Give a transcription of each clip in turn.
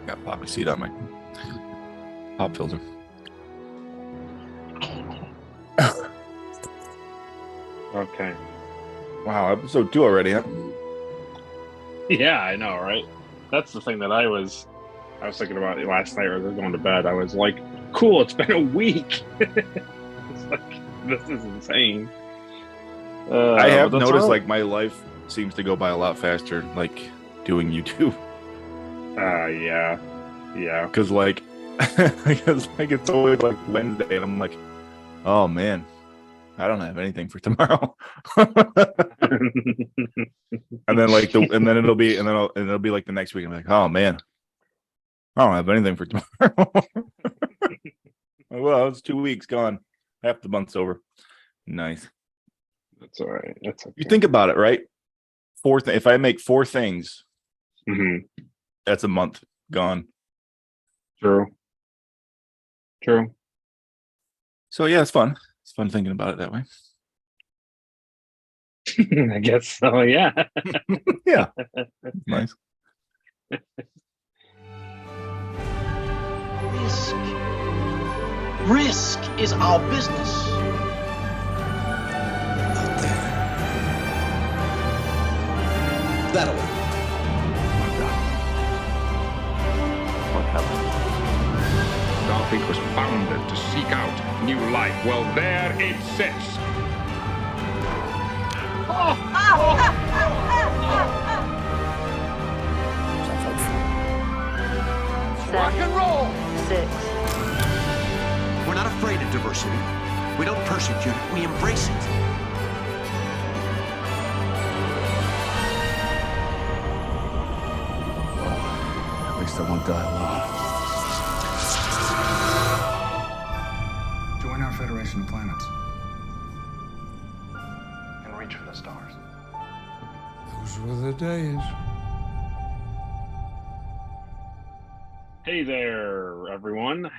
Got poppy seed on my pop filter. Okay. Wow, episode 2 already, huh? Yeah, I know, right? That's the thing that I was thinking about last night as I was going to bed. I was like, cool, it's been a week. It's like, this is insane. I But have that's noticed all like my life seems to go by a lot faster, like doing YouTube. right. Yeah. Yeah. Because like, because like it's always like Wednesday, and I'm like, oh man, I don't have anything for tomorrow. And then it'll be like the next week. I'm like, oh man, I don't have anything for tomorrow. Well, it's 2 weeks gone. Half the month's over. Nice. That's all right. That's okay. You think about it, right? If I make 4 things, that's a month gone. True. So yeah, it's fun. It's fun thinking about it that way. I guess so, yeah. Yeah. Nice. Risk is our business. Out there. That way. What happened? Starfleet was founded to seek out new life. Well, there it sits. Rock and roll. 6. We're not afraid of diversity. We don't persecute it, we embrace it. At least I won't die alone. Join our Federation of Planets and reach for the stars. Those were the days. Hey there, everyone.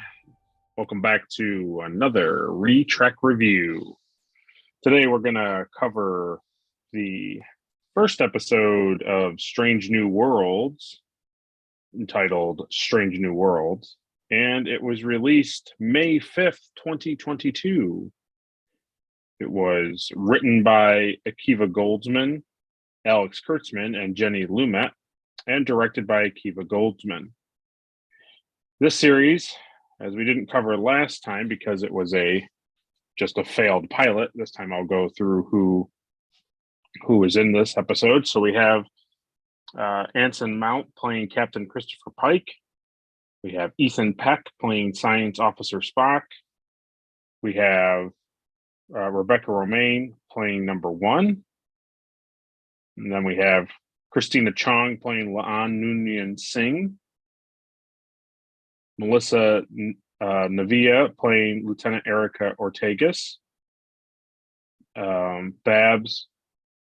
Welcome back to another Retrek review. Today we're going to cover the first episode of Strange New Worlds, entitled Strange New Worlds, and it was released May 5th, 2022. It was written by Akiva Goldsman, Alex Kurtzman, and Jenny Lumet, and directed by Akiva Goldsman. This series, as we didn't cover last time because it was just a failed pilot, this time I'll go through who is in this episode. So we have Anson Mount playing Captain Christopher Pike. We have Ethan Peck playing Science Officer Spock. We have Rebecca Romaine playing Number 1. And then we have Christina Chong playing Laan Noonien Singh. Melissa Navia playing Lieutenant Erica Ortegas. Babs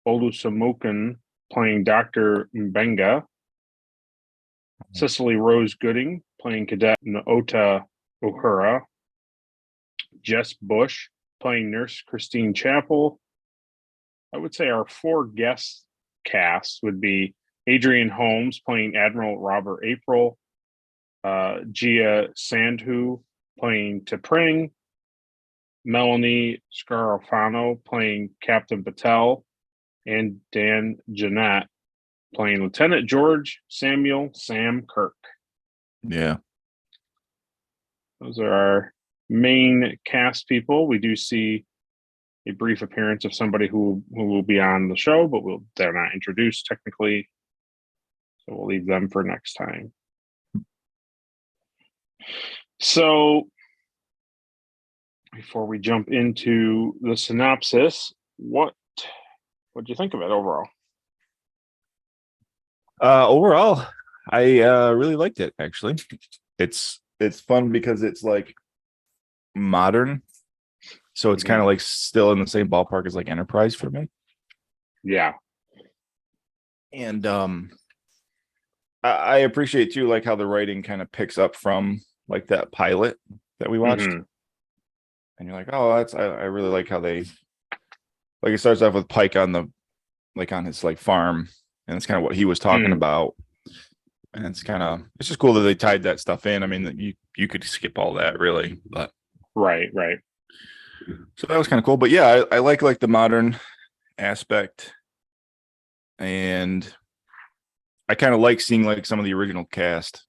Olusomokin playing Dr. Mbenga. Cicely Rose Gooding playing Cadet Naota Uhura. Jess Bush playing Nurse Christine Chappell. I would say our 4 guest casts would be Adrian Holmes playing Admiral Robert April. Gia Sandhu playing T'Pring, Melanie Scarafano playing Captain Patel, and Dan Jeanette playing Lieutenant George Samuel Sam Kirk. Yeah. Those are our main cast people. We do see a brief appearance of somebody who will be on the show, but they're not introduced technically. So we'll leave them for next time. So, before we jump into the synopsis, what do you think of it overall? Overall, I really liked it. Actually, it's fun because it's like modern, so it's kind of like still in the same ballpark as like Enterprise for me. Yeah, and I appreciate too, like how the writing kind of picks up from like that pilot that we watched, and you're like, oh, I really like how they, like, it starts off with Pike on his like farm, and it's kind of what he was talking about, And it's just cool that they tied that stuff in. I mean, that you could skip all that really, but Right. so that was kind of cool. But yeah, I like the modern aspect, and I kind of like seeing like some of the original cast,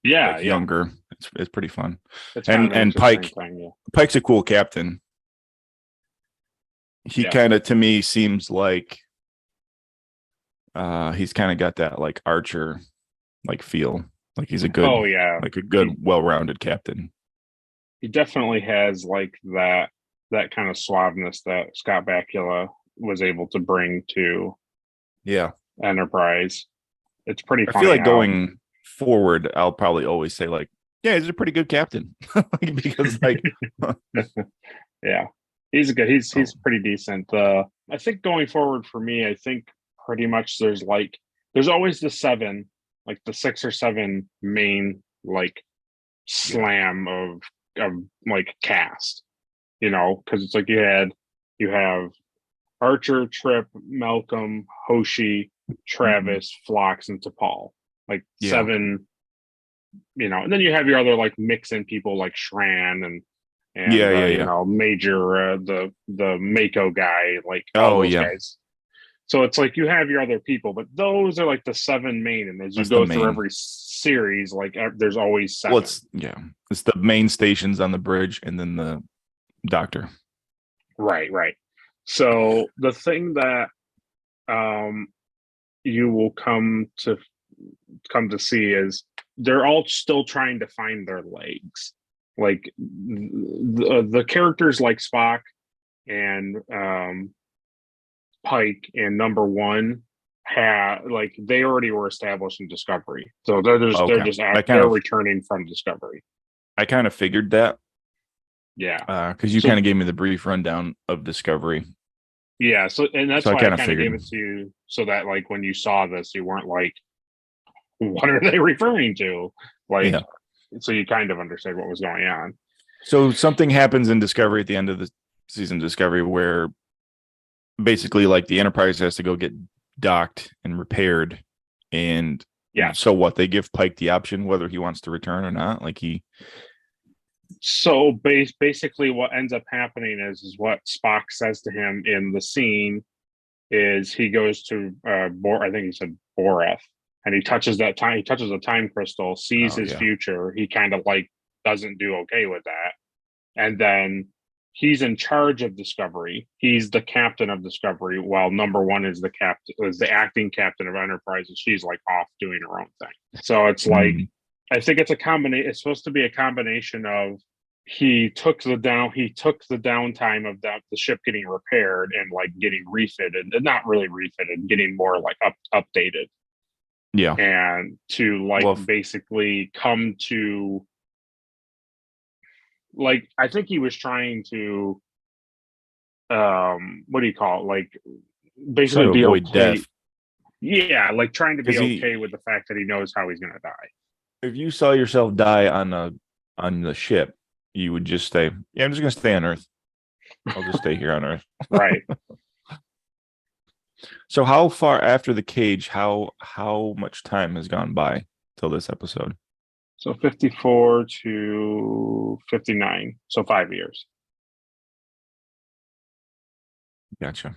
Yeah, like younger. It's pretty fun. It's kind of an And interesting Pike, thing, Pike's a cool captain. He Yeah. kind of, to me, seems like he's kind of got that like Archer like feel. Like he's a good, Oh yeah, like a good, well-rounded captain. he definitely has like that kind of suaveness that Scott Bakula was able to bring to Yeah. Enterprise. It's pretty I funny feel like how- going forward, I'll probably always say like, yeah, he's a pretty good captain. Because like, yeah, he's good. He's Oh. pretty decent. I think going forward for me, I think pretty much there's always the 7, like the 6 or 7 main like slam of like cast, because it's like you have Archer, Trip, Malcolm, Hoshi, Travis, Phlox, and T'Pol. Like Yeah. 7, and then you have your other like mix in people like Shran and Major, the Mako guy, like all those guys. So it's like you have your other people, but those are like the 7 main, and as you go through every series, like there's always 7. Well, it's the main stations on the bridge, and then the doctor. Right. So the thing that you will come to see is they're all still trying to find their legs. Like the characters like Spock and Pike and Number 1 they already were established in Discovery, so they're returning from Discovery. I kind of figured that. Yeah, because you kind of gave me the brief rundown of Discovery. Yeah, so and that's why I kind of gave it to you, so that like when you saw this, you weren't like, "What are they referring to?" Like, so you kind of understood what was going on. So something happens in Discovery at the end of the season, Discovery, where basically like the Enterprise has to go get docked and repaired, and so what? They give Pike the option whether he wants to return or not. Like So basically what ends up happening is what Spock says to him in the scene is he goes to I think he said Boreth, and he touches a time crystal, sees his future. He kind of like doesn't do okay with that. And then he's in charge of Discovery. He's the captain of Discovery, while Number 1 is the acting captain of Enterprise, and she's like off doing her own thing. So it's like, I think it's a combination. It's supposed to be a combination of he took the downtime of the ship getting repaired and like getting refitted, and not really refitted, getting more like updated. Yeah. And to like basically come to, like, I think he was trying to what do you call it? Like basically be okay. Death. Yeah, like trying to be okay with the fact that he knows how he's gonna die. If you saw yourself die on the ship, you would just say, "Yeah, I'm just gonna stay on Earth. I'll just stay here on Earth." Right. So how far after the cage, how much time has gone by till this episode? So 54 to 59. So 5 years. Gotcha.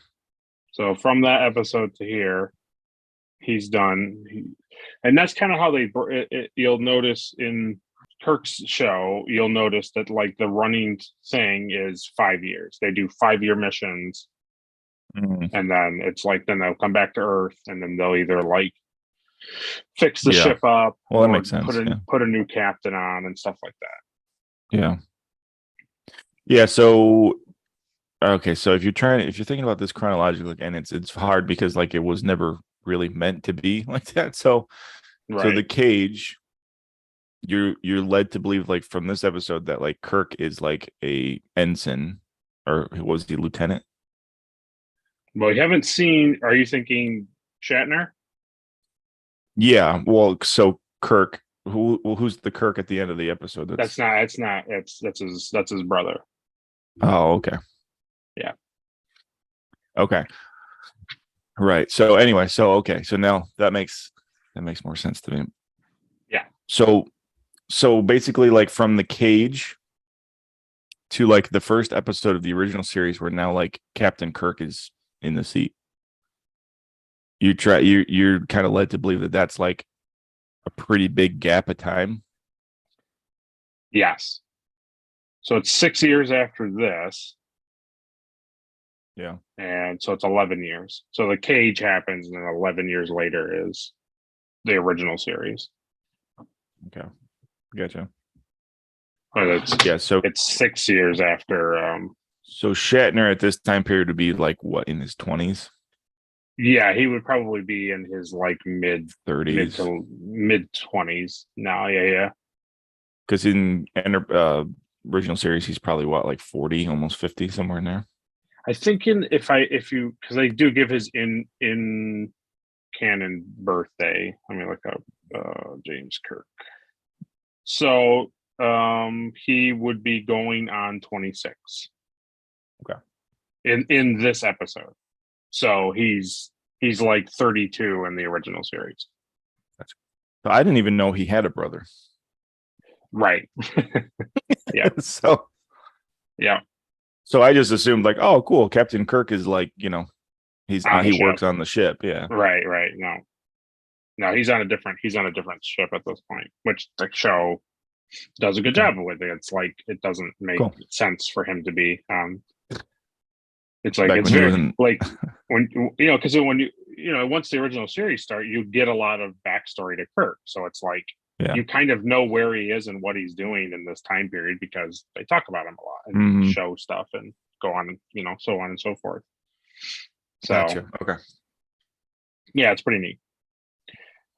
So from that episode to here, he's done. And that's kind of how you'll notice in Kirk's show, you'll notice that like the running thing is 5 years. They do 5-year missions. And then it's like, then they'll come back to Earth, and then they'll either like fix the ship up, well, that makes sense. Put a new captain on and stuff like that. Yeah. So okay, so if you're thinking about this chronologically, and it's hard because like it was never really meant to be like that. So the cage, you're led to believe like from this episode that like Kirk is like a ensign, or was he lieutenant? Well, you haven't seen. Are you thinking Shatner? Yeah. Well, so Kirk, who's the Kirk at the end of the episode? That's his brother. Oh, okay. Yeah. Okay. Right. So anyway, so now that makes That makes more sense to me. Yeah. So basically, like from the cage to like the first episode of the original series, where now like Captain Kirk is in the seat. You're kind of led to believe that that's like a pretty big gap of time. Yes. So it's 6 years after this. Yeah. And so it's 11 years. So the cage happens, and then 11 years later is the original series. Okay. Gotcha. But it's 6 years after. So Shatner at this time period would be like what, in his 20s? Yeah, he would probably be in his like mid 30s to mid 20s now. Yeah. Because in original series, he's probably what, like 40, almost 50, somewhere in there. I think because they do give his in canon birthday. Let me look up James Kirk. So he would be going on 26. Okay. In this episode. So he's like 32 in the original series. So I didn't even know he had a brother. Right. Yeah. So yeah. So I just assumed like, oh, cool. Captain Kirk is like, he works on the ship. Yeah. Right. No, he's on a different ship at this point, which the show does a good job with it. It's like it doesn't make sense for him to be. It's like it's very like when because when once the original series start, you get a lot of backstory to Kirk. So it's like you kind of know where he is and what he's doing in this time period because they talk about him a lot and show stuff and go on, so on and so forth. So, gotcha. Okay. Yeah, it's pretty neat.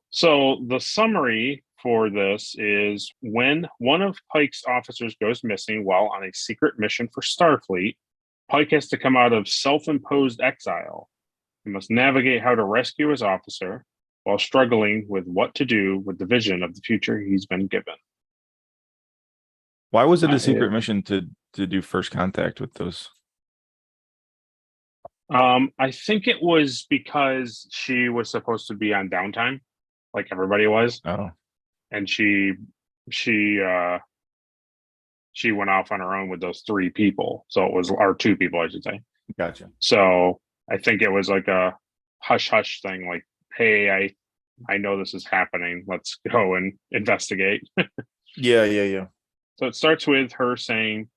So the summary for this is when one of Pike's officers goes missing while on a secret mission for Starfleet, Pike has to come out of self-imposed exile. He must navigate how to rescue his officer while struggling with what to do with the vision of the future he's been given. Why was it a secret mission to do first contact with those? I think it was because she was supposed to be on downtime, like everybody was. Oh. And she went off on her own with those 3 people. So it was, or 2 people, I should say. Gotcha. So I think it was like a hush hush thing, like, hey, I know this is happening. Let's go and investigate. Yeah. So it starts with her saying,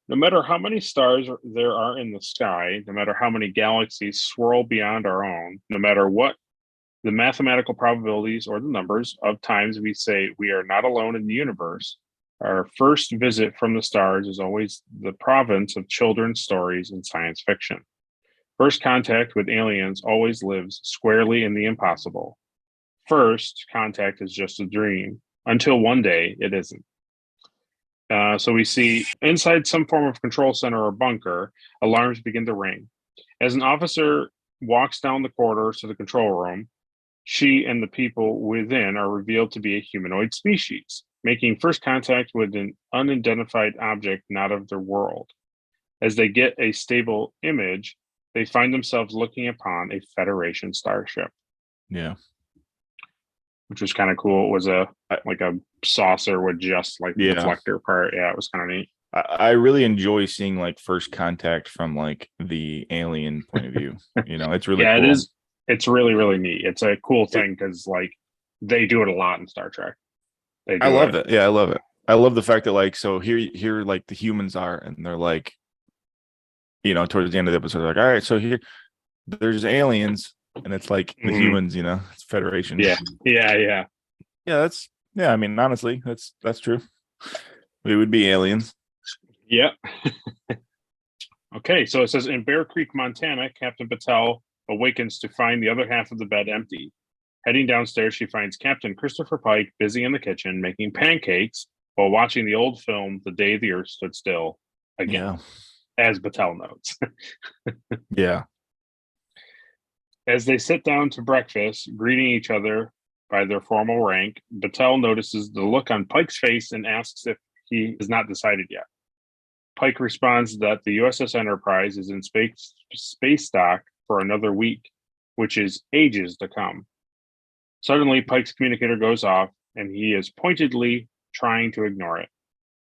no matter how many stars there are in the sky, no matter how many galaxies swirl beyond our own, no matter what the mathematical probabilities or the numbers of times we say we are not alone in the universe, our first visit from the stars is always the province of children's stories and science fiction. First contact with aliens always lives squarely in the impossible. First contact is just a dream, until one day it isn't. So we see inside some form of control center or bunker, alarms begin to ring. As an officer walks down the corridors to the control room, she and the people within are revealed to be a humanoid species, making first contact with an unidentified object not of their world. As they get a stable image, they find themselves looking upon a Federation starship. Yeah. Which was kind of cool. It was a saucer with just like the deflector part. Yeah, it was kind of neat. I really enjoy seeing like first contact from like the alien point of view. It's really cool. It is. It's really, really neat. It's a cool thing because like they do it a lot in Star Trek. I love it. Yeah, I love it. I love the fact that like, so here like the humans are, and they're like, towards the end of the episode, they're like, all right, so here there's aliens, and it's like the humans, it's Federation. Yeah. I mean, honestly, that's true. We would be aliens. Yeah. Okay, so it says in Bear Creek, Montana, Captain Patel awakens to find the other half of the bed empty. Heading downstairs, she finds Captain Christopher Pike busy in the kitchen making pancakes while watching the old film The Day the Earth Stood Still again, as Patel notes. Yeah. As they sit down to breakfast, greeting each other by their formal rank, Battelle notices the look on Pike's face and asks if he has not decided yet. Pike responds that the USS Enterprise is in space dock for another week, which is ages to come. Suddenly, Pike's communicator goes off, and he is pointedly trying to ignore it.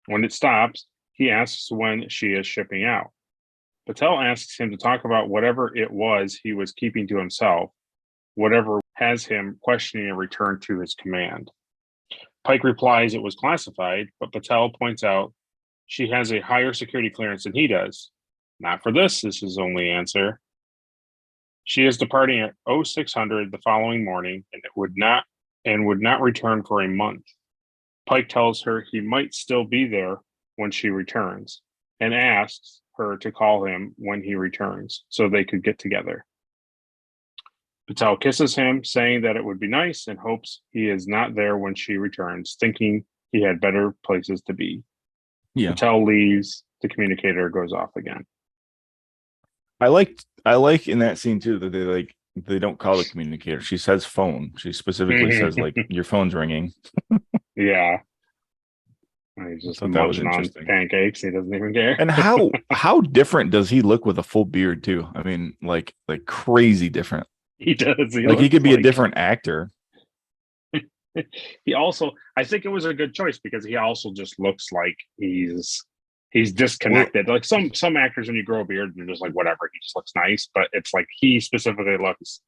When it stops, he asks when she is shipping out. Patel asks him to talk about whatever it was he was keeping to himself, whatever has him questioning a return to his command. Pike replies it was classified, but Patel points out she has a higher security clearance than he does. Not for this is his only answer. She is departing at 0600 the following morning and would not return for a month. Pike tells her he might still be there when she returns and asks her to call him when he returns so they could get together. Patel kisses him, saying that it would be nice, and hopes he is not there when she returns, thinking he had better places to be. Yeah. Patel leaves, the communicator goes off again. I like in that scene too that they don't call the communicator. She says phone. She specifically says like your phone's ringing. Yeah. And he's just munching on pancakes. He doesn't even care. And how different does he look with a full beard too? I mean, like crazy different. He does. He could be a different actor. He also, I think it was a good choice because he also just looks like he's disconnected. Like some actors, when you grow a beard, you're just like, whatever, he just looks nice. But it's like he specifically looks,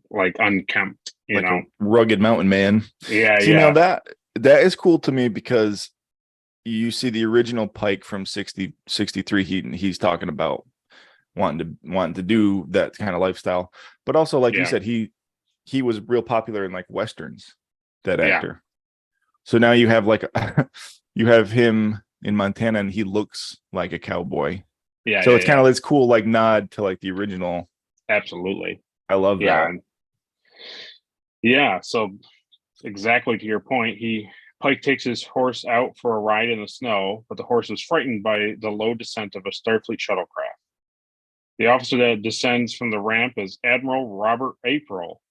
like unkempt, you know, a rugged mountain man. Yeah, so, Now that is cool to me because you see the original Pike from 63. He's talking about wanting to do that kind of lifestyle, but also like you said, he was real popular in like westerns. That actor. So now you have you have him in Montana, and he looks like a cowboy. Yeah. So it's kind of this cool like nod to like the original. Absolutely. I love that. Yeah. So exactly to your point, Pike takes his horse out for a ride in the snow, but the horse is frightened by the low descent of a Starfleet shuttlecraft. The officer that descends from the ramp is Admiral Robert April,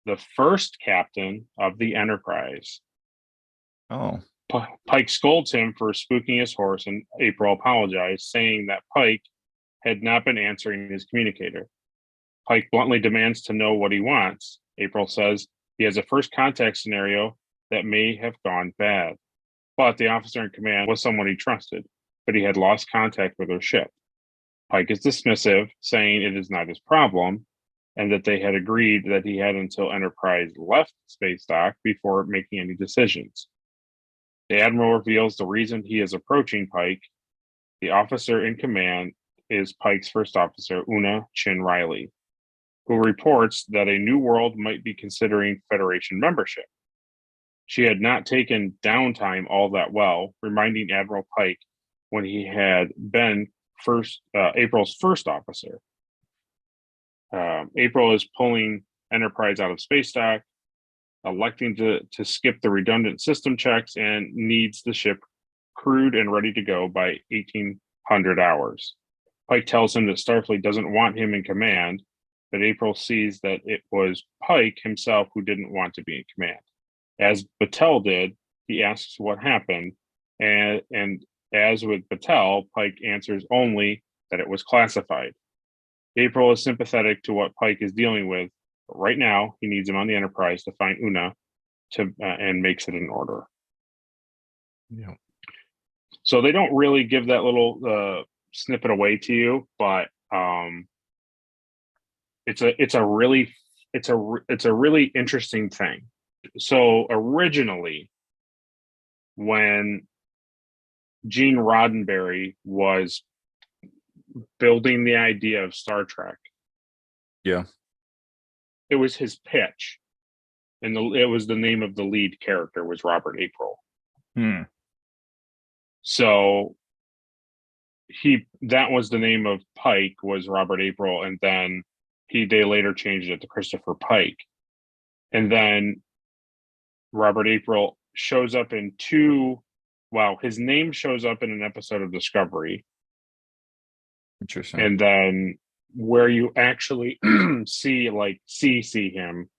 the first captain of the Enterprise. Oh. Pike scolds him for spooking his horse, and April apologized, saying that Pike had not been answering his communicator. Pike bluntly demands to know what he wants. April says he has a first contact scenario that may have gone bad, but the officer in command was someone he trusted, but he had lost contact with her ship. Pike is dismissive, saying it is not his problem, and that they had agreed that he had until Enterprise left space dock before making any decisions. The Admiral reveals the reason he is approaching Pike. The officer in command is Pike's first officer, Una Chin Riley, who reports that a new world might be considering Federation membership. She had not taken downtime all that well, reminding Admiral Pike when he had been April's first officer. April is pulling Enterprise out of space dock, electing to skip the redundant system checks, and needs the ship crewed and ready to go by 1800 hours. Pike tells him that Starfleet doesn't want him in command, but April sees that it was Pike himself who didn't want to be in command. As Battelle did, he asks what happened, and as with Battelle, Pike answers only that it was classified. April is sympathetic to what Pike is dealing with, but right now he needs him on the Enterprise to find Una and makes it in order. Yeah. So they don't really give that little snippet away to you, but it's a really interesting thing. So originally, when Gene Roddenberry was building the idea of Star Trek, it was his pitch, and it was the name of the lead character was Robert April. So that was the name of Pike, was Robert April, and then they later changed it to Christopher Pike. And then Robert April shows up in his name shows up in an episode of Discovery. Interesting. And then where you actually see him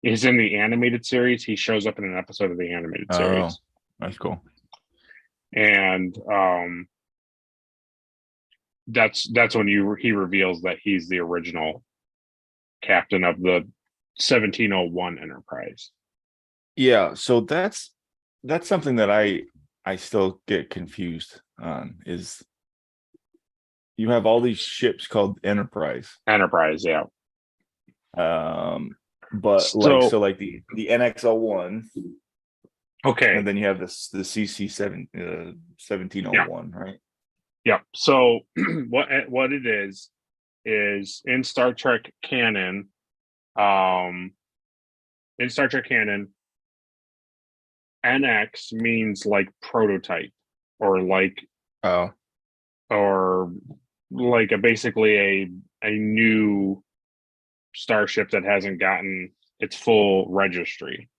is in the animated series. He shows up in an episode of the animated series. That's cool. And that's when he reveals that he's the original captain of the 1701 Enterprise. Yeah, so that's something that I still get confused on is you have all these ships called Enterprise. Enterprise, yeah. But like the NX-01, Okay. and then you have the CC7 1701, right? Yeah. So what it is in Star Trek canon, NX means like prototype or like basically a new starship that hasn't gotten its full registry.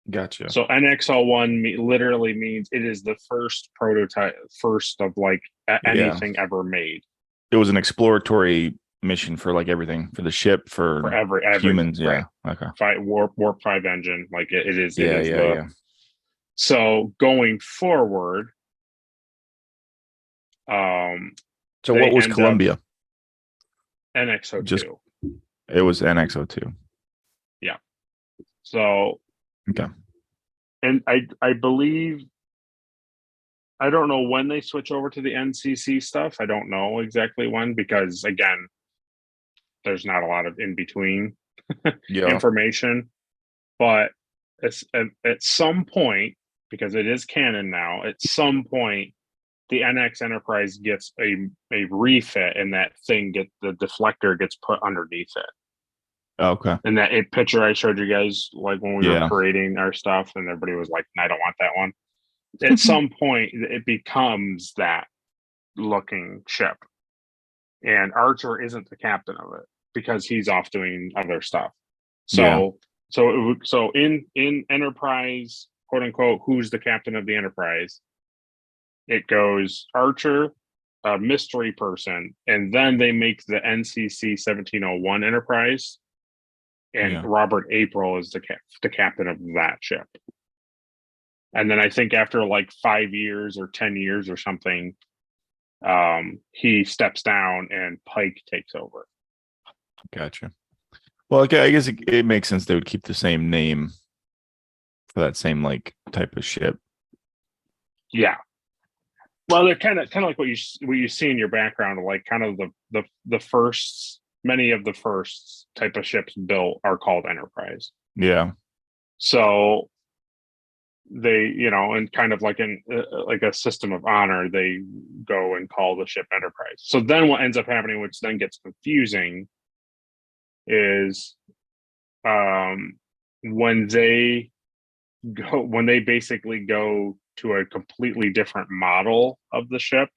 Gotcha. So NX-01 literally means it is the first prototype, first of like anything ever made. It was an exploratory mission for like everything, for the ship, for every humans. right. Yeah. Okay. Warp 5 engine. Like it is. Yeah. So going forward, so what was Columbia? NX-02. It was NX-02. Yeah. So okay. And I believe, I don't know when they switch over to the NCC stuff. I don't know exactly when, because again, there's not a lot of in between information. But at some point, because it is canon now, at some point, the NX Enterprise gets a refit, and that thing the deflector gets put underneath it. Okay. And that picture I showed you guys, like when we were creating our stuff, and everybody was like, "I don't want that one." At some point, it becomes that looking ship, and Archer isn't the captain of it because he's off doing other stuff. So in Enterprise, quote unquote, who's the captain of the Enterprise? It goes Archer, a mystery person, and then they make the NCC 1701 Enterprise. And Robert April is the captain of that ship. And then I think after like 5 years or 10 years or something, he steps down and Pike takes over. Gotcha. Well, okay, I guess it makes sense they would keep the same name for that same like type of ship. Yeah. Well, they're kind of like what you see in your background, like kind of the first. Many of the first type of ships built are called Enterprise. Yeah. So they, and kind of like like a system of honor, they go and call the ship Enterprise. So then what ends up happening, which then gets confusing, is when they basically go to a completely different model of the ship.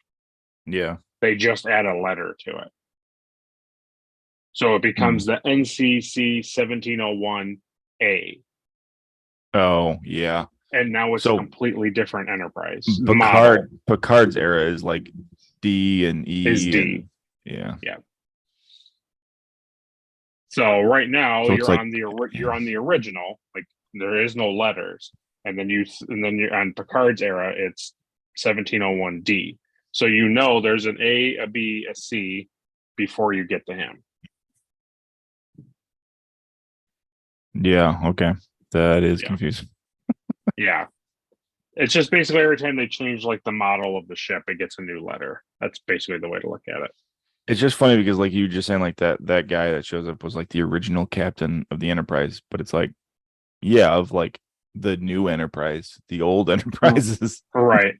Yeah. They just add a letter to it. So it becomes the NCC 1701A. Oh, yeah. And now it's a completely different Enterprise. Picard's era is like D and E. Is D. Yeah. So right now you're on the original. Like there is no letters, and then you're on Picard's era. It's 1701D. So there's an A, a B, a C before you get to him. Yeah, okay. That is confusing. Yeah. It's just basically every time they change like the model of the ship, it gets a new letter. That's basically the way to look at it. It's just funny because like you just saying like that guy that shows up was like the original captain of the Enterprise, but it's like, of like the new Enterprise, the old Enterprises. Right.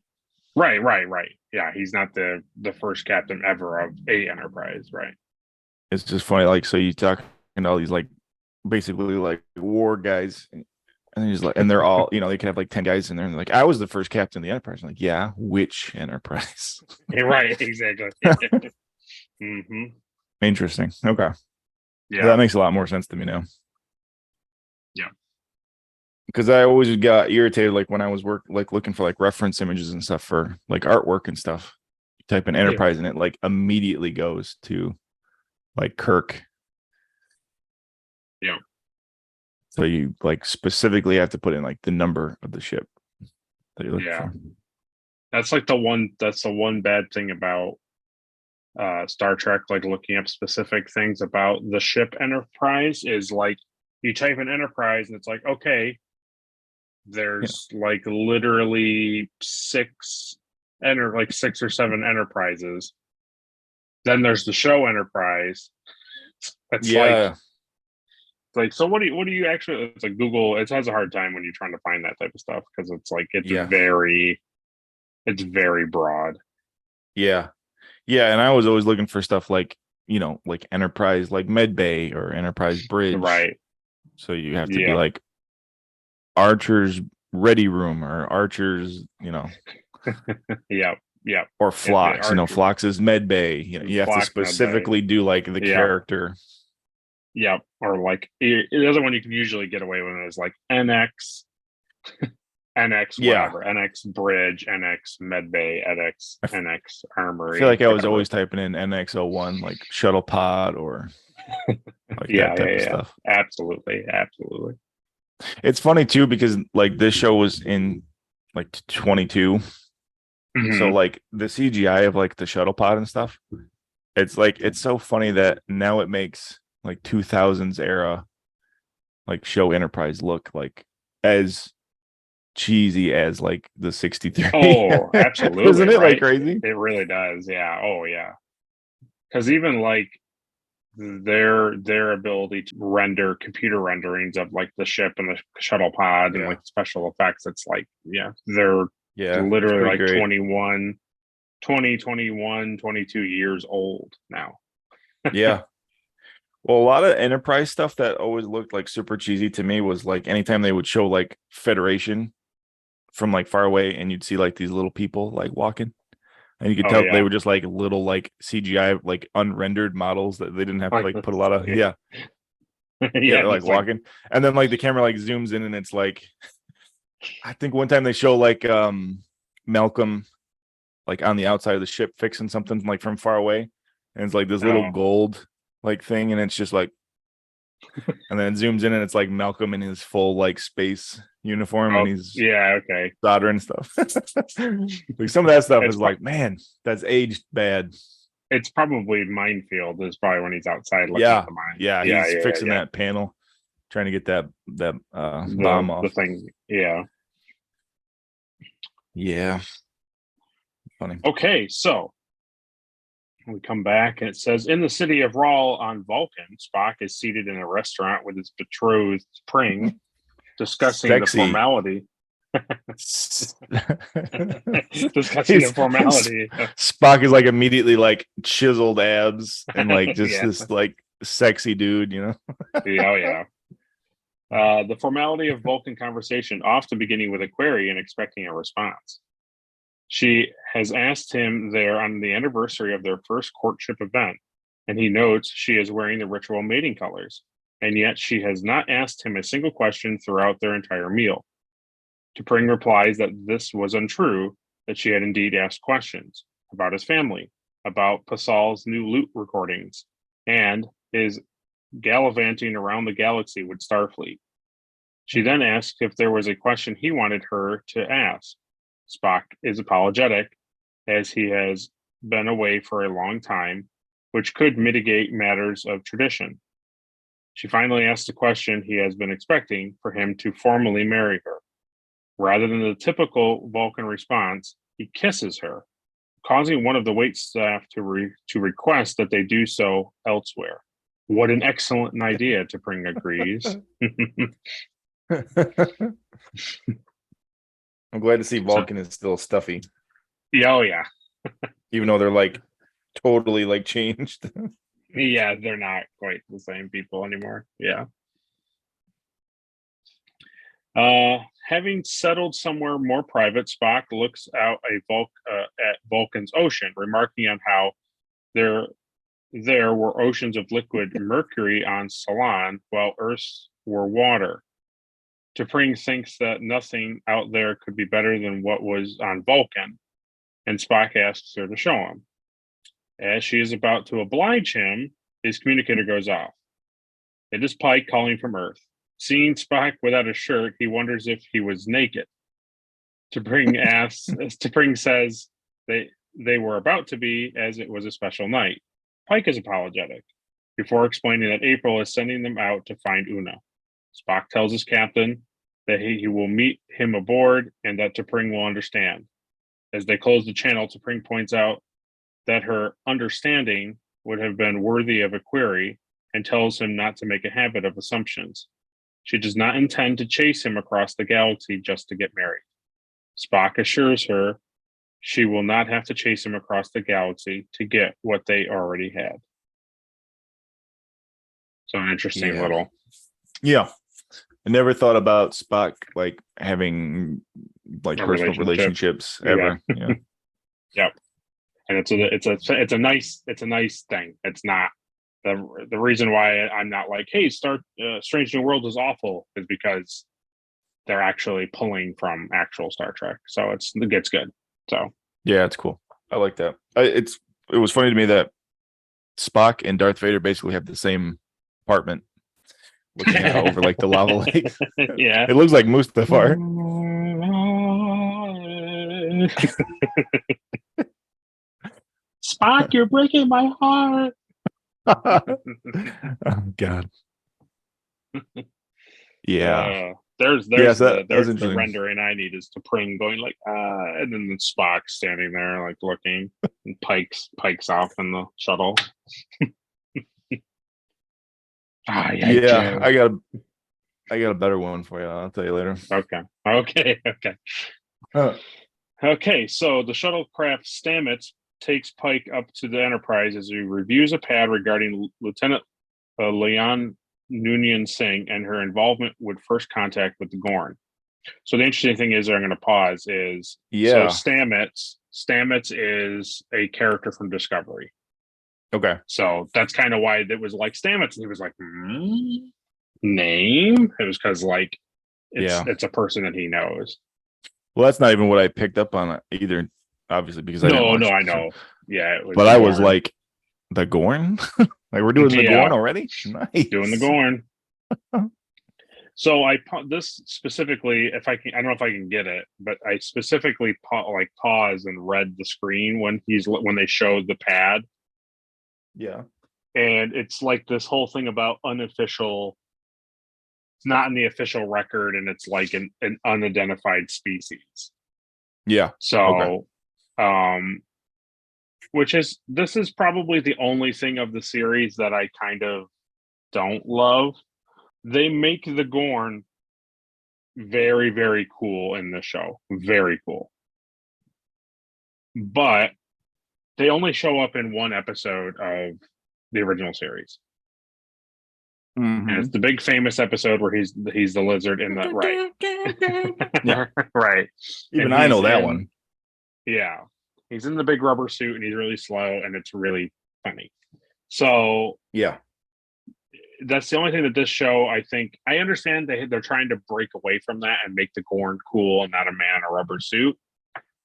Yeah, he's not the first captain ever of a Enterprise, right? It's just funny, like, so you talk to all these like basically like war guys, and he's like, and they're all, they can have like 10 guys in there, and they're like, I was the first captain of the Enterprise. I'm like, yeah, which Enterprise? Right, exactly. Mm-hmm. Interesting. Okay. Yeah, that makes a lot more sense to me now. Yeah, because I always got irritated like when I was looking for like reference images and stuff for like artwork and stuff. You type in Enterprise and it like immediately goes to like Kirk. Yeah. So you like specifically have to put in like the number of the ship that you're looking for. That's like the one bad thing about Star Trek, like looking up specific things about the ship Enterprise, is like You type in Enterprise, and it's like, okay, there's like literally six or seven Enterprises. Then there's the show Enterprise. It's like, so what do you actually? It's like Google. It has a hard time when you're trying to find that type of stuff because it's like it's very broad. Yeah. And I was always looking for stuff like, like Enterprise, like Med Bay or Enterprise Bridge. Right. So you have to be like Archer's Ready Room or Archer's, Yeah. or Phlox, Phlox's Med Bay. You have to specifically do like the character. Yeah. Or like the other one you can usually get away with is like NX, whatever, NX Bridge, NX Medbay, NX Armory. I feel like I was always typing in NX01, like shuttle pod or like that type of stuff. Absolutely. It's funny too because like this show was in like 22, so like the CGI of like the shuttle pod and stuff. It's like it's so funny that now it makes like 2000s era like show Enterprise look like as cheesy as like the 63. Oh, absolutely. Isn't it like crazy? It really does. Yeah. Oh yeah. Because even like their ability to render computer renderings of like the ship and the shuttle pod and like special effects, it's like they're literally like great. 22 years old now. Yeah. Well, a lot of Enterprise stuff that always looked like super cheesy to me was like anytime they would show like Federation from like far away and you'd see like these little people like walking and you could tell they were just like little like CGI like unrendered models that they didn't have to like put a lot of like walking. And then like the camera like zooms in and it's like I think one time they show like Malcolm like on the outside of the ship fixing something like from far away and it's like this little gold like thing and it's just like and then it zooms in and it's like Malcolm in his full like space uniform and he's soldering stuff. Like some of that stuff is like, man, that's aged bad. It's probably Minefield is probably when he's outside looking at the mine. He's fixing that panel, trying to get that bomb off the thing. Funny. Okay, so we come back and it says in the city of Rawl on Vulcan, Spock is seated in a restaurant with his betrothed Pring, discussing the formality. Spock is like immediately like chiseled abs and like just this like sexy dude, The formality of Vulcan conversation, often beginning with a query and expecting a response. She has asked him there on the anniversary of their first courtship event, and he notes she is wearing the ritual mating colors, and yet she has not asked him a single question throughout their entire meal. T'Pring replies that this was untrue, that she had indeed asked questions about his family, about Pasal's new loot recordings, and his gallivanting around the galaxy with Starfleet. She then asked if there was a question he wanted her to ask. Spock is apologetic, as he has been away for a long time, which could mitigate matters of tradition. She finally asks the question he has been expecting, for him to formally marry her. Rather than the typical Vulcan response, he kisses her, causing one of the wait staff to request that they do so elsewhere. What an excellent idea, T'Pring agrees. I'm glad to see Vulcan is still stuffy. Oh yeah. Even though they're like totally like changed. They're not quite the same people anymore. Having settled somewhere more private, Spock looks out at Vulcan's ocean, remarking on how there were oceans of liquid mercury on Salon, while Earth's were water. T'Pring thinks that nothing out there could be better than what was on Vulcan, and Spock asks her to show him. As she is about to oblige him, his communicator goes off. It is Pike calling from Earth. Seeing Spock without a shirt, he wonders if he was naked. T'Pring says they were about to be, as it was a special night. Pike is apologetic, before explaining that April is sending them out to find Una. Spock tells his captain that he will meet him aboard and that T'Pring will understand. As they close the channel, T'Pring points out that her understanding would have been worthy of a query and tells him not to make a habit of assumptions. She does not intend to chase him across the galaxy just to get married. Spock assures her she will not have to chase him across the galaxy to get what they already had. So an interesting little. Yeah. I never thought about Spock like having like A personal relationship. relationships ever. Yeah. Yep. And it's a nice thing. It's not the reason why I'm not like, hey, Strange New World is awful is because they're actually pulling from actual Star Trek. So it gets good. So Yeah, it's cool. I like that. It was funny to me that Spock and Darth Vader basically have the same apartment looking out over like the lava lake. Yeah. It looks like Mustafar. Spock, you're breaking my heart. Oh God. Yeah. There's Yes, that was the interesting. rendering I need is T'Pring going like and then Spock standing there like looking and Pike's off in the shuttle. Yeah, I got a better one for you. I'll tell you later. Okay. Huh. Okay, so the shuttlecraft Stamets takes Pike up to the Enterprise as he reviews a pad regarding Lieutenant Leon Noonien Singh and her involvement with first contact with the Gorn. So the interesting thing is, I'm going to pause. So Stamets is a character from Discovery. Okay. So that's kind of why it was like Stamets, and he was like, name. It was because like it's a person that he knows. Well, that's not even what I picked up on either, obviously, because I didn't watch I it, so- know. Yeah, it was But I was Gorn. like, the Gorn? Like we're doing the Yeah. Gorn already? Nice. Doing the Gorn. So this specifically, if I can, I don't know if I can get it, but I specifically paused and read the screen when they showed the pad, Yeah. and it's like this whole thing about unofficial. It's not in the official record, and it's like an unidentified species. Yeah. So, this is probably the only thing of the series that I kind of don't love. They make the Gorn very, very cool in the show. Very cool. But they only show up in one episode of the original series. Mhm. And it's the big famous episode where he's the lizard in the right. Yeah. Right. Even And I know he's that in- one. Yeah. He's in the big rubber suit and he's really slow and it's really funny. So Yeah. that's the only thing that this show, I think, I understand they're trying to break away from that and make the Gorn cool and not a man in a rubber suit.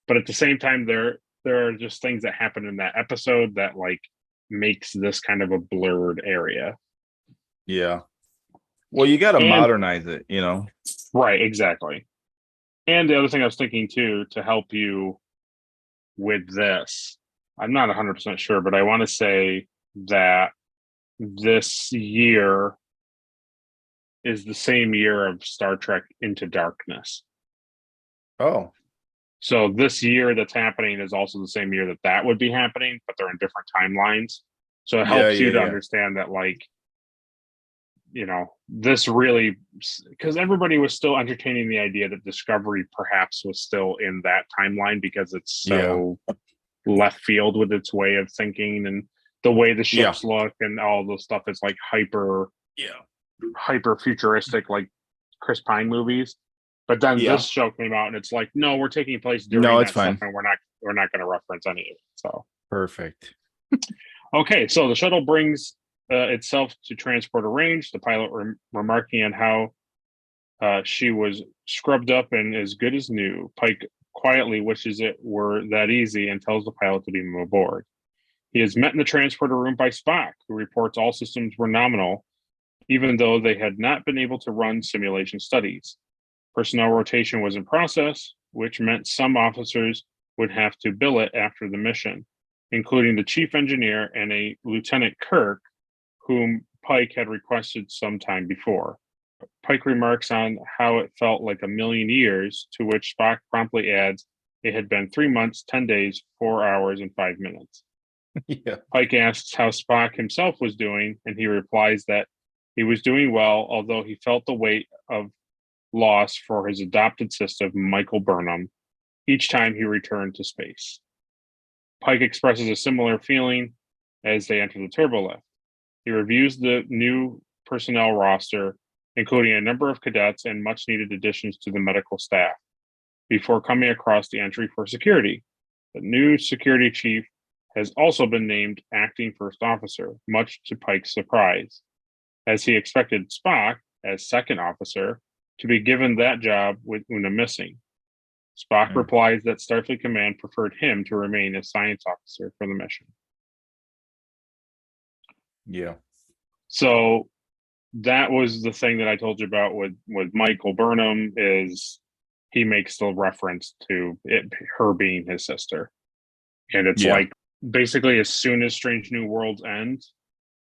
But at the same time, there are just things that happen in that episode that like makes this kind of a blurred area. Yeah. Well, you got to And- modernize it, you know? Right, exactly. And the other thing I was thinking too, to help you with this, I'm not 100% sure, but I want to say that this year is the same year of Star Trek Into Darkness. Oh. So this year that's happening is also the same year that would be happening, but they're in different timelines. So it helps you to understand that, like, you know, this really, because everybody was still entertaining the idea that Discovery perhaps was still in that timeline because it's so left field with its way of thinking and the way the ships look and all the stuff is like hyper futuristic, like Chris Pine movies. But then this show came out and it's like, no, we're taking place during that stuff and we're not going to reference any of it. So perfect. Okay, so the shuttle brings itself to transporter range. The pilot remarking on how she was scrubbed up and as good as new. Pike quietly wishes it were that easy and tells the pilot to beam him aboard. He is met in the transporter room by Spock, who reports all systems were nominal, even though they had not been able to run simulation studies. Personnel rotation was in process, which meant some officers would have to billet after the mission, including the chief engineer and a Lieutenant Kirk, whom Pike had requested some time before. Pike remarks on how it felt like a million years, to which Spock promptly adds, it had been 3 months, 10 days, 4 hours, and 5 minutes. Yeah. Pike asks how Spock himself was doing, and he replies that he was doing well, although he felt the weight of loss for his adopted sister, Michael Burnham, each time he returned to space. Pike expresses a similar feeling as they enter the turbolift. He reviews the new personnel roster, including a number of cadets and much needed additions to the medical staff, before coming across the entry for security. The new security chief has also been named acting first officer, much to Pike's surprise, as he expected Spock, as second officer, to be given that job with Una missing. Spock replies that Starfleet Command preferred him to remain as science officer for the mission. Yeah. So that was the thing that I told you about with Michael Burnham, is he makes the reference to her being his sister. And it's like, basically, as soon as Strange New Worlds ends,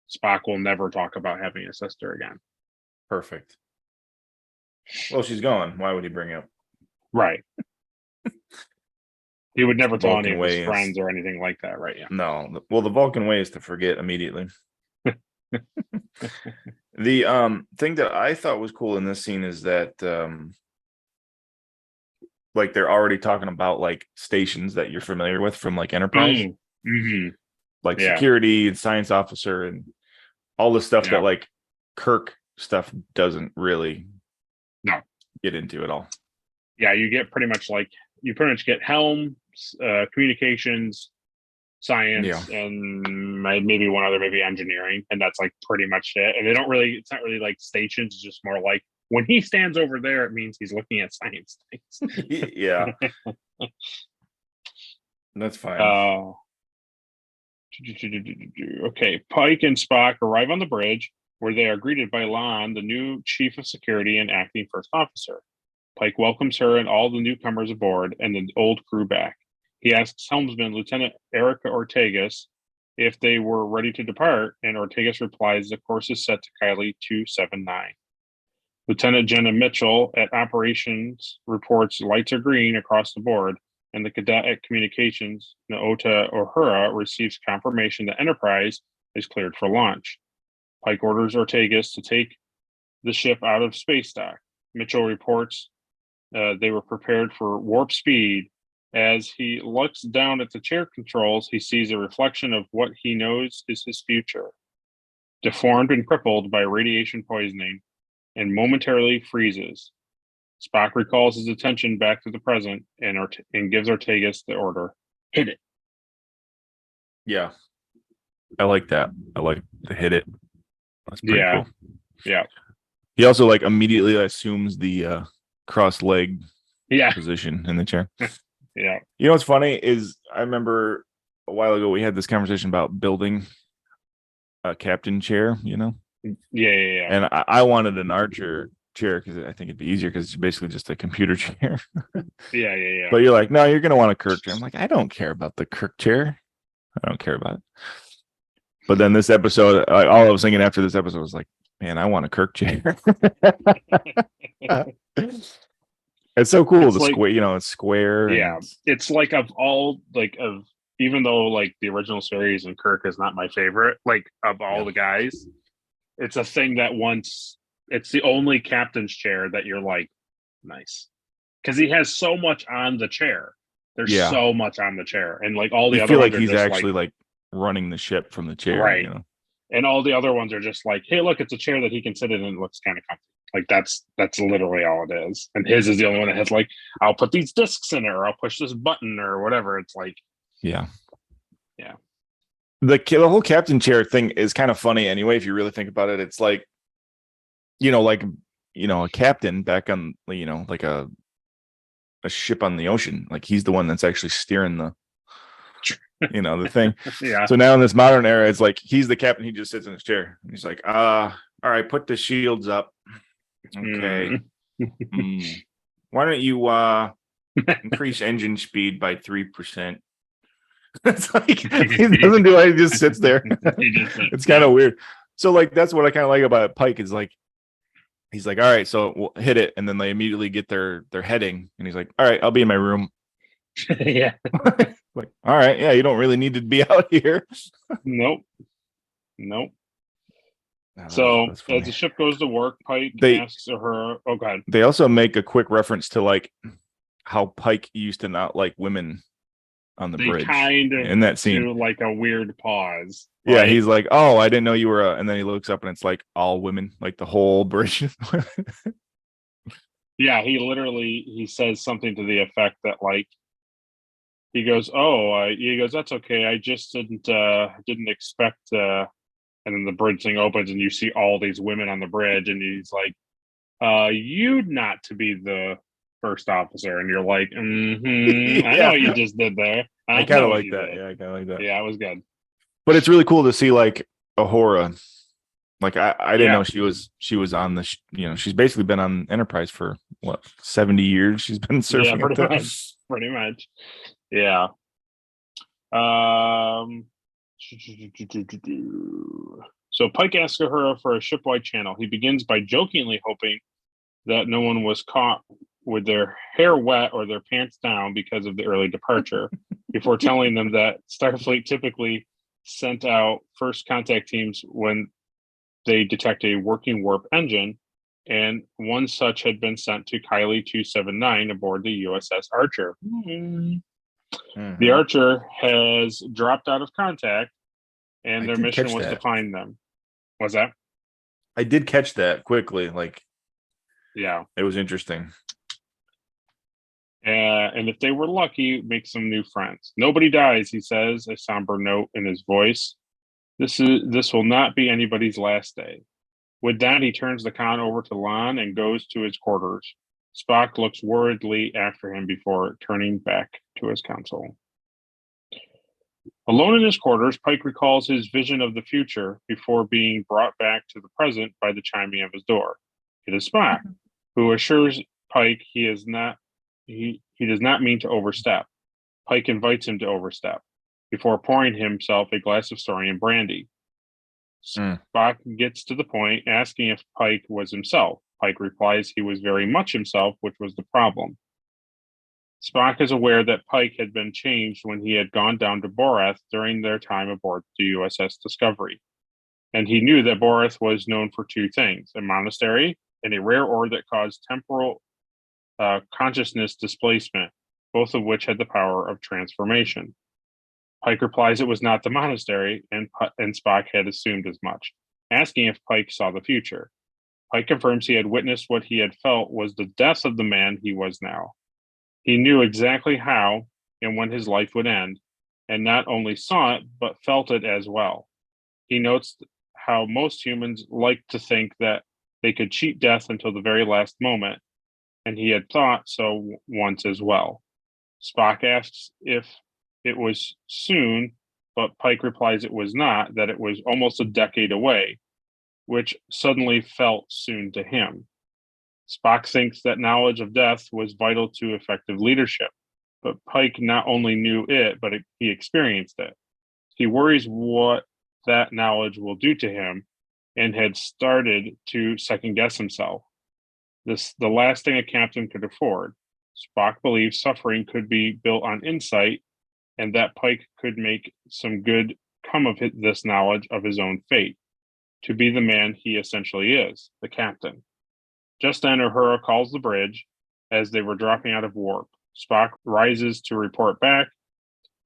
Spock will never talk about having a sister again. Perfect. Well, she's gone. Why would he bring it up? Right. He would never tell any of his way friends or anything like that, right? Yeah. No. Well, the Vulcan way is to forget immediately. The thing that I thought was cool in this scene is that like they're already talking about like stations that you're familiar with from like Enterprise. Mm-hmm. Like security and science officer and all the stuff that like Kirk stuff doesn't really get into at all. Yeah, you get pretty much get helm, communications, science, and maybe one other, maybe engineering, and that's like pretty much it. And it's not really like stations, it's just more like when he stands over there, it means he's looking at science things. Yeah. That's fine. Okay, Pike and Spock arrive on the bridge, where they are greeted by Lon, the new chief of security and acting first officer. Pike welcomes her and all the newcomers aboard and the old crew back. He asks helmsman Lieutenant Erica Ortegas if they were ready to depart, and Ortegas replies the course is set to Kylie 279. Lieutenant Jenna Mitchell at operations reports lights are green across the board, and the cadet at communications, Naota Uhura, receives confirmation that Enterprise is cleared for launch. Pike orders Ortegas to take the ship out of space dock. Mitchell reports they were prepared for warp speed. As he looks down at the chair controls, he sees a reflection of what he knows is his future. Deformed and crippled by radiation poisoning, and momentarily freezes. Spock recalls his attention back to the present and gives Ortegas the order, hit it. Yeah. I like that. I like to hit it. That's pretty cool. Yeah. He also like immediately assumes the cross leg yeah. position in the chair. Yeah. You know what's funny is I remember a while ago we had this conversation about building a captain chair, you know? Yeah. And I wanted an Archer chair because I think it'd be easier because it's basically just a computer chair. Yeah. But you're like, no, you're going to want a Kirk chair. I'm like, I don't care about the Kirk chair. I don't care about it. But then this episode, all I was thinking after this episode was like, man, I want a Kirk chair. It's so cool. It's the square, you know, it's square. Yeah. It's like of even though like the original series and Kirk is not my favorite, like of all the guys, it's a thing that it's the only captain's chair that you're like, nice. Because he has so much on the chair. There's so much on the chair. And like all the other feel ones like he's actually like running the ship from the chair. Right. You know? And all the other ones are just like, hey, look, it's a chair that he can sit in and it looks kind of comfy. Like that's literally all it is. And his is the only one that has like, I'll put these discs in it, or I'll push this button or whatever. It's like, yeah. The whole captain chair thing is kind of funny anyway. If you really think about it, it's like, a captain back on, like a ship on the ocean. Like he's the one that's actually steering the, the thing. Yeah. So now in this modern era, it's like he's the captain. He just sits in his chair. And he's like, all right, put the shields up. Okay. Why don't you increase engine speed by 3%? It's like he doesn't do it. He just sits there. It's kind of weird. So like that's what I kind of like about Pike is like he's like, all right, so we'll hit it. And then they immediately get their heading. And he's like, all right, I'll be in my room. Yeah. Like, all right, yeah, you don't really need to be out here. Nope. So That's funny. as the ship goes to work, Pike They- asks her, "Oh God, They also make a quick reference to like how Pike used to not like women on the they bridge kind of in that scene. do like a weird pause." Yeah, right? he's like, "Oh, I didn't know you were," and then he looks up and it's like all women, like the whole bridge. is women. Yeah, he says something to the effect that like he goes, "Oh," he goes, "That's okay. I just didn't expect." And then the bridge thing opens and you see all these women on the bridge, and he's like, "You'd not to be the first officer," and you're like, "Mm-hmm, I know Yeah. what you just did there. I kind know of what like you that. did." Yeah, I kind of like that. Yeah, it was good. But it's really cool to see like Ahura. Like I didn't Yeah. know she was on the she's basically been on Enterprise for what 70 years. She's been surfing. Yeah, pretty much. Yeah. So Pike asks her for a shipwide channel. He begins by jokingly hoping that no one was caught with their hair wet or their pants down because of the early departure, before telling them that Starfleet typically sent out first contact teams when they detect a working warp engine, and one such had been sent to Kylie 279 aboard the USS Archer. The Archer has dropped out of contact, and I their did mission catch was to that. find them. Was that? I did catch that quickly. Yeah. It was interesting. And if they were lucky, make some new friends. Nobody dies, he says, a somber note in his voice. This will not be anybody's last day. With that, he turns the con over to Lon and goes to his quarters. Spock looks worriedly after him before turning back to his console. Alone in his quarters, Pike recalls his vision of the future before being brought back to the present by the chiming of his door. It is Spock, who assures Pike he does not mean to overstep. Pike invites him to overstep before pouring himself a glass of Saurian brandy. Spock gets to the point, asking if Pike was himself. Pike replies he was very much himself, which was the problem. Spock is aware that Pike had been changed when he had gone down to Borath during their time aboard the USS Discovery. And he knew that Borath was known for two things: a monastery and a rare ore that caused temporal consciousness displacement, both of which had the power of transformation. Pike replies it was not the monastery, and Spock had assumed as much, asking if Pike saw the future. Pike confirms he had witnessed what he had felt was the death of the man he was now. He knew exactly how and when his life would end, and not only saw it, but felt it as well. He notes how most humans like to think that they could cheat death until the very last moment, and he had thought so once as well. Spock asks if it was soon, but Pike replies it was not, that it was almost a decade away, which suddenly felt soon to him. Spock thinks that knowledge of death was vital to effective leadership, but Pike not only knew it, but he experienced it. He worries what that knowledge will do to him and had started to second guess himself. This the last thing a captain could afford. Spock believes suffering could be built on insight, and that Pike could make some good come of this knowledge of his own fate, to be the man he essentially is, the captain. Just then, Uhura calls the bridge as they were dropping out of warp. Spock rises to report back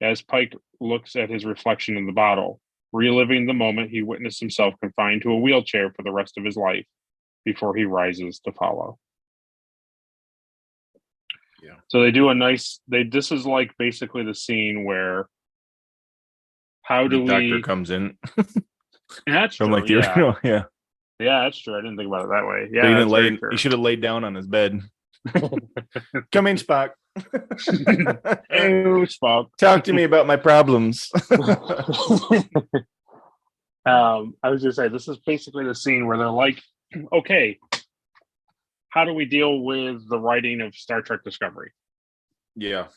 as Pike looks at his reflection in the bottle, reliving the moment he witnessed himself confined to a wheelchair for the rest of his life before he rises to follow. Yeah. So they do a nice. This is like basically the scene where how do The doctor we? comes in That's from true. like the Yeah. original. Yeah. Yeah, that's true. I didn't think about it that way. He Yeah, didn't that's very lay. true. He should have laid down on his bed. Come in, Spock. Hey, Spock. Talk to me about my problems. I was gonna say this is basically the scene where they're like, okay, how do we deal with the writing of Star Trek Discovery? Yeah.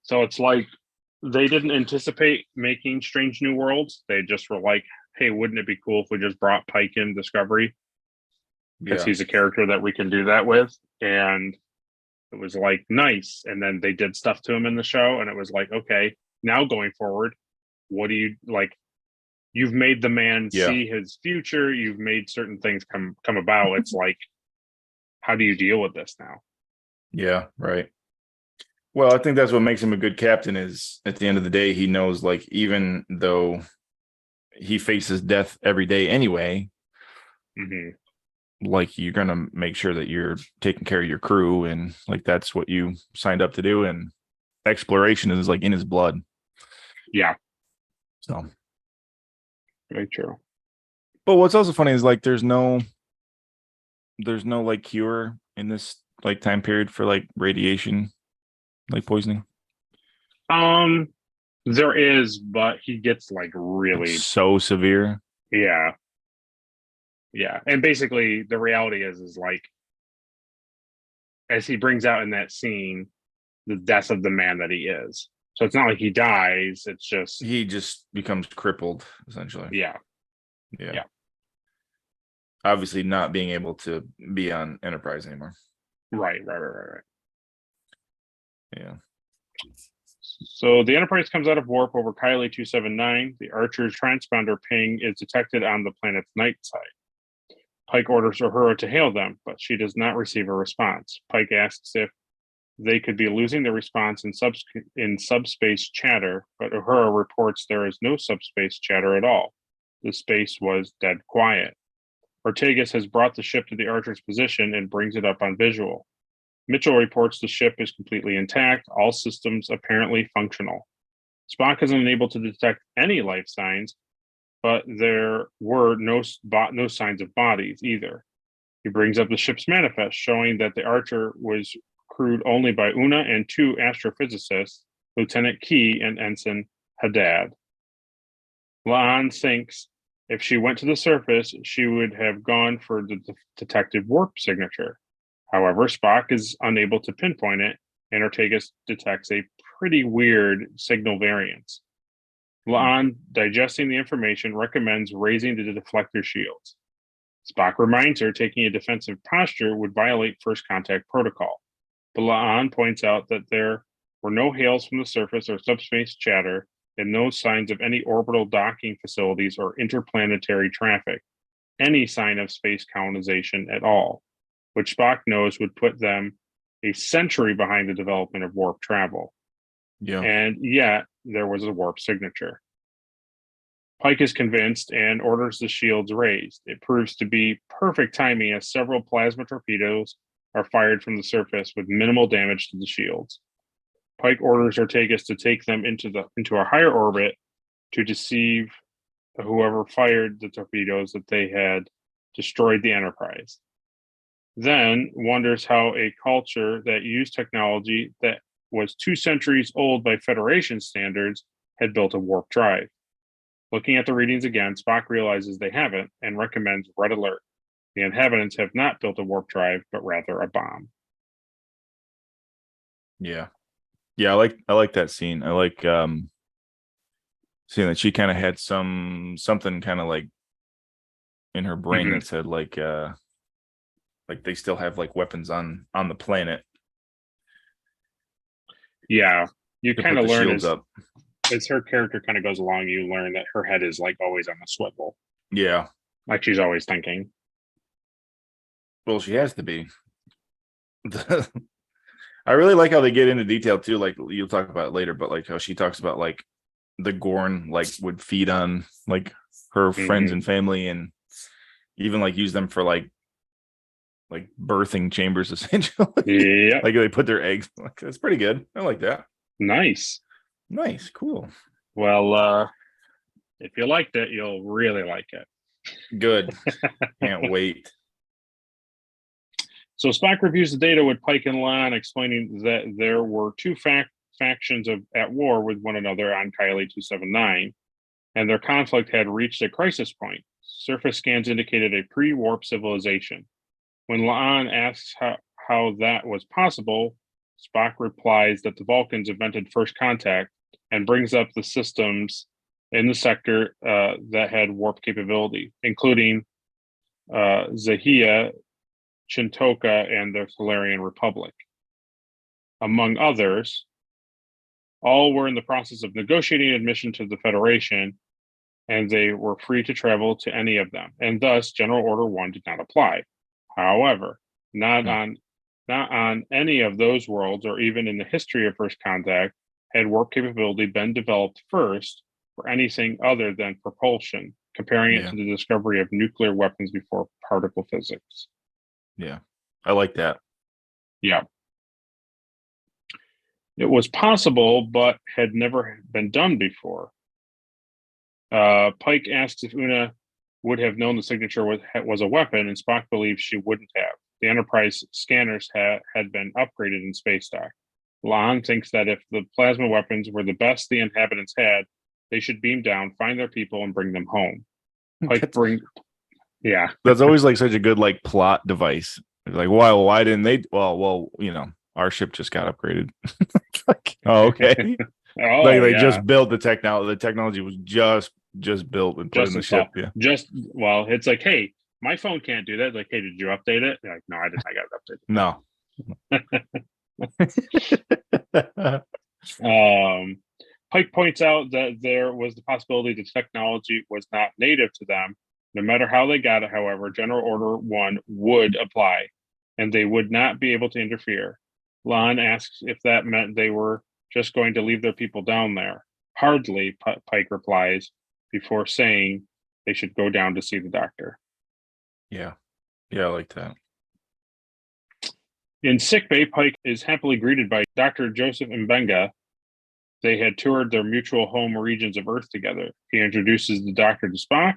So it's like they didn't anticipate making Strange New Worlds. They just were like, hey, wouldn't it be cool if we just brought Pike in Discovery? because Yeah. he's a character that we can do that with. And it was like nice. And then they did stuff to him in the show, and it was like, okay, now going forward, what do you like? You've made the man Yeah. see his future. You've made certain things come about. It's like, how do you deal with this now? Yeah, right. Well, I think that's what makes him a good captain is at the end of the day, he knows like even though he faces death every day anyway, Hmm. like you're going to make sure that you're taking care of your crew and like that's what you signed up to do. And exploration is like in his blood. Yeah, So, very true. but what's also funny is like there's no like cure in this like time period for like radiation, like poisoning. There is, but he gets like really, So severe. yeah. And basically the reality is like, as he brings out in that scene, the death of the man that he is. So it's not like he dies. It's just, He just becomes crippled essentially. yeah. Obviously not being able to be on Enterprise anymore. Right. Yeah. So the Enterprise comes out of warp over Kylie 279. The Archer's transponder ping is detected on the planet's night side. Pike orders Uhura to hail them, but she does not receive a response. Pike asks if they could be losing the response in subspace chatter, but Uhura reports there is no subspace chatter at all. The space was dead quiet. Ortegas has brought the ship to the Archer's position and brings it up on visual. Mitchell reports the ship is completely intact, all systems apparently functional. Spock is unable to detect any life signs, but there were no signs of bodies either. He brings up the ship's manifest, showing that the Archer was crewed only by Una and two astrophysicists, Lieutenant Key and Ensign Haddad. La'an thinks if she went to the surface, she would have gone for the detected warp signature. However, Spock is unable to pinpoint it, and Ortegas detects a pretty weird signal variance. La'an, digesting the information, recommends raising the deflector shields. Spock reminds her taking a defensive posture would violate first contact protocol. But La'an points out that there were no hails from the surface or subspace chatter, and no signs of any orbital docking facilities or interplanetary traffic, any sign of space colonization at all, which Spock knows would put them a century behind the development of warp travel. Yeah. And yet, there was a warp signature. Pike is convinced and orders the shields raised. It proves to be perfect timing as several plasma torpedoes are fired from the surface with minimal damage to the shields. Pike orders Ortegas to take them into a higher orbit to deceive whoever fired the torpedoes that they had destroyed the Enterprise. Then wonders how a culture that used technology that was 2 centuries old by Federation standards had built a warp drive. Looking at the readings again, Spock realizes they haven't and recommends red alert. The inhabitants have not built a warp drive, but rather a bomb. Yeah. Yeah, I like that scene. I like seeing that she kind of had something kind of like in her brain that said like they still have like weapons on the planet. Yeah, you kind of learn as her character kind of goes along, you learn that her head is like always on the swivel. Yeah. Like she's always thinking. Well, she has to be. I really like how they get into detail too. Like you'll talk about it later, but like how she talks about like the Gorn like would feed on like her friends and family and even like use them for like birthing chambers essentially. Yeah. Like they put their eggs. Like, that's pretty good. I like that. Nice. Cool. Well, if you liked it, you'll really like it. Good. Can't wait. So Spock reviews the data with Pike and La'an, explaining that there were two factions at war with one another on Kylie 279, and their conflict had reached a crisis point. Surface scans indicated a pre-warp civilization. When La'an asks how that was possible, Spock replies that the Vulcans invented first contact and brings up the systems in the sector that had warp capability, including Zahia, Shintoka, and the Solarian Republic. Among others, all were in the process of negotiating admission to the Federation, and they were free to travel to any of them, and thus General Order 1 did not apply. However, not on any of those worlds, or even in the history of First Contact, had warp capability been developed first for anything other than propulsion, comparing it to the discovery of nuclear weapons before particle physics. Yeah, I like that. Yeah. It was possible, but had never been done before. Pike asks if Una would have known the signature was a weapon, and Spock believes she wouldn't have. The Enterprise scanners had been upgraded in space dock. La'an thinks that if the plasma weapons were the best the inhabitants had, they should beam down, find their people, and bring them home. Pike yeah. That's always like such a good like plot device. Like, why didn't they? Well, our ship just got upgraded. Like, oh, okay. They just built the technology. The technology was just built and put in the ship. Yeah. It's like, hey, my phone can't do that. Like, hey, did you update it? They're like, no, I didn't. I got it updated. Pike points out that there was the possibility the technology was not native to them. No matter how they got it, however, General Order 1 would apply, and they would not be able to interfere. La'an asks if that meant they were just going to leave their people down there. Hardly, Pike replies, before saying they should go down to see the doctor. Yeah, I like that. In sickbay, Pike is happily greeted by Dr. Joseph Mbenga. They had toured their mutual home regions of Earth together. He introduces the doctor to Spock,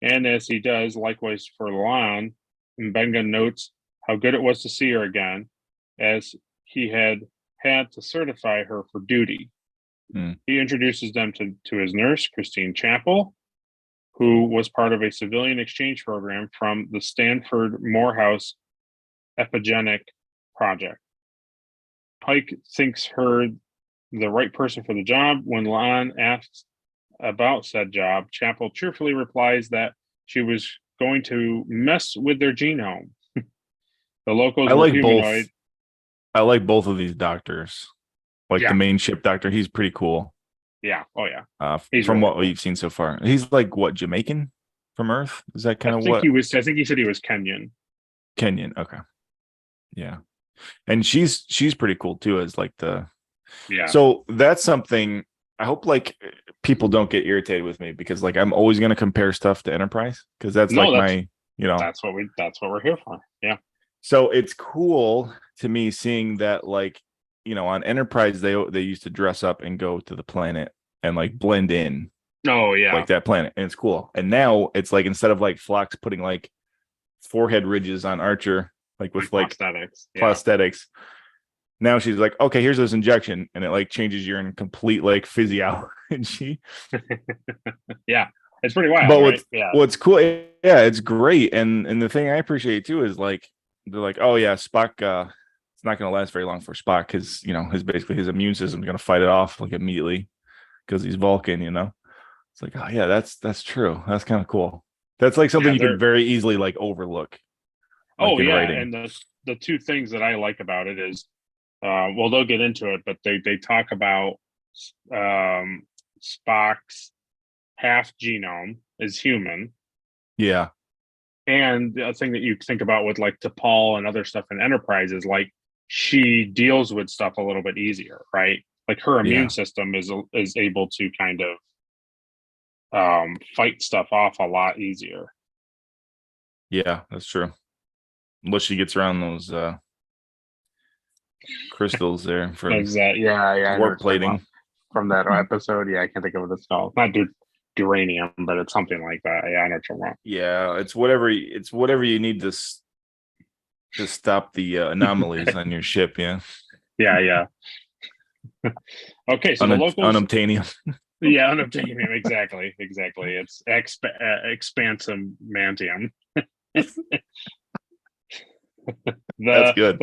and as he does, likewise for La'an, Mbenga notes how good it was to see her again, as he had to certify her for duty. He introduces them to his nurse, Christine Chappell, who was part of a civilian exchange program from the Stanford Morehouse Epigenic Project. Pike thinks her the right person for the job. When La'an asks about said job, Chappell cheerfully replies that she was going to mess with their genome. The locals were humanoid. I like both of these doctors. Like the main ship doctor, he's pretty cool. Yeah. Oh yeah. He's from really what we've seen so far. He's like what, Jamaican from Earth? Is that kind of what I think he said he was Kenyan. Okay. Yeah. And she's pretty cool too, as like the So that's something I hope like people don't get irritated with me, because like I'm always gonna compare stuff to Enterprise, because that's my that's what we're here for. Yeah. So it's cool to me seeing that, like, on Enterprise, they used to dress up and go to the planet and like blend in. Oh yeah. Like that planet. And it's cool. And now it's like, instead of like Phlox putting like forehead ridges on Archer, like with like prosthetics. Now she's like, okay, here's this injection. And it like changes your in complete like physiology. Yeah. It's pretty wild. But what's cool. Yeah, it's great. And the thing I appreciate too is like, they're like, oh yeah, Spock, it's not going to last very long for Spock, because his immune system is going to fight it off like immediately, because he's Vulcan. It's like, oh yeah, that's true. That's kind of cool. That's like something you can very easily like overlook. Like writing. And the two things that I like about it is, well, they'll get into it, but they talk about Spock's half genome is human. Yeah. And the thing that you think about with like T'Pol and other stuff in Enterprise is like, she deals with stuff a little bit easier, right? Like her immune system is able to kind of fight stuff off a lot easier. Yeah, that's true. Unless she gets around those crystals there for warp plating from that episode. Yeah, I can't think of what it's called. Not uranium, but it's something like that. Yeah, I know what you're wrong. Yeah, it's whatever you need to stop the anomalies on your ship. Yeah. Okay, so the locals, unobtainium. Yeah, unobtainium. Exactly. It's expansum mantium. That's good.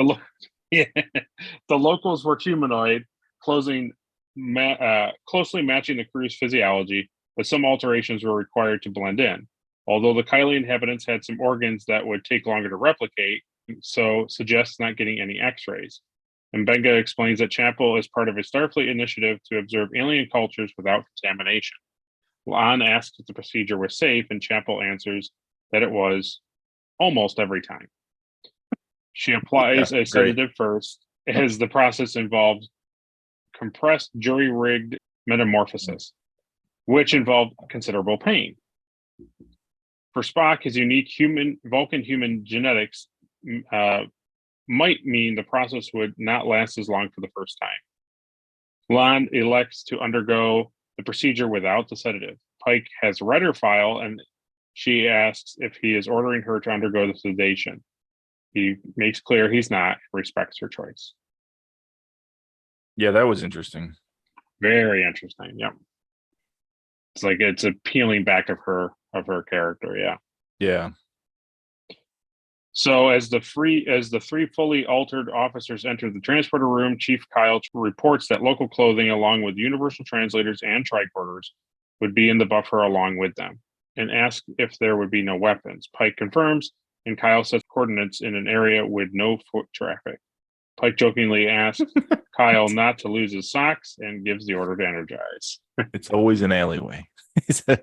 The locals were humanoid, closely matching the crew's physiology, but some alterations were required to blend in. Although the Kylie inhabitants had some organs that would take longer to replicate, so suggests not getting any X-rays. And Benga explains that Chapel is part of a Starfleet initiative to observe alien cultures without contamination. Lon asks if the procedure was safe, and Chapel answers that it was almost every time. She applies a sedative first, as the process involves compressed jury-rigged metamorphosis, which involved considerable pain. For Spock, his unique Vulcan human genetics might mean the process would not last as long for the first time. Lon elects to undergo the procedure without the sedative. Pike has read her file, and she asks if he is ordering her to undergo the sedation. He makes clear he's not, respects her choice. Yeah, that was interesting. Very interesting. Yep. It's like it's a peeling back of her character. Yeah. Yeah. So as the three fully altered officers enter the transporter room, Chief Kyle reports that local clothing, along with universal translators and tricorders, would be in the buffer along with them, and asks if there would be no weapons. Pike confirms, and Kyle sets coordinates in an area with no foot traffic. Pike jokingly asks Kyle not to lose his socks and gives the order to energize. It's always an alleyway.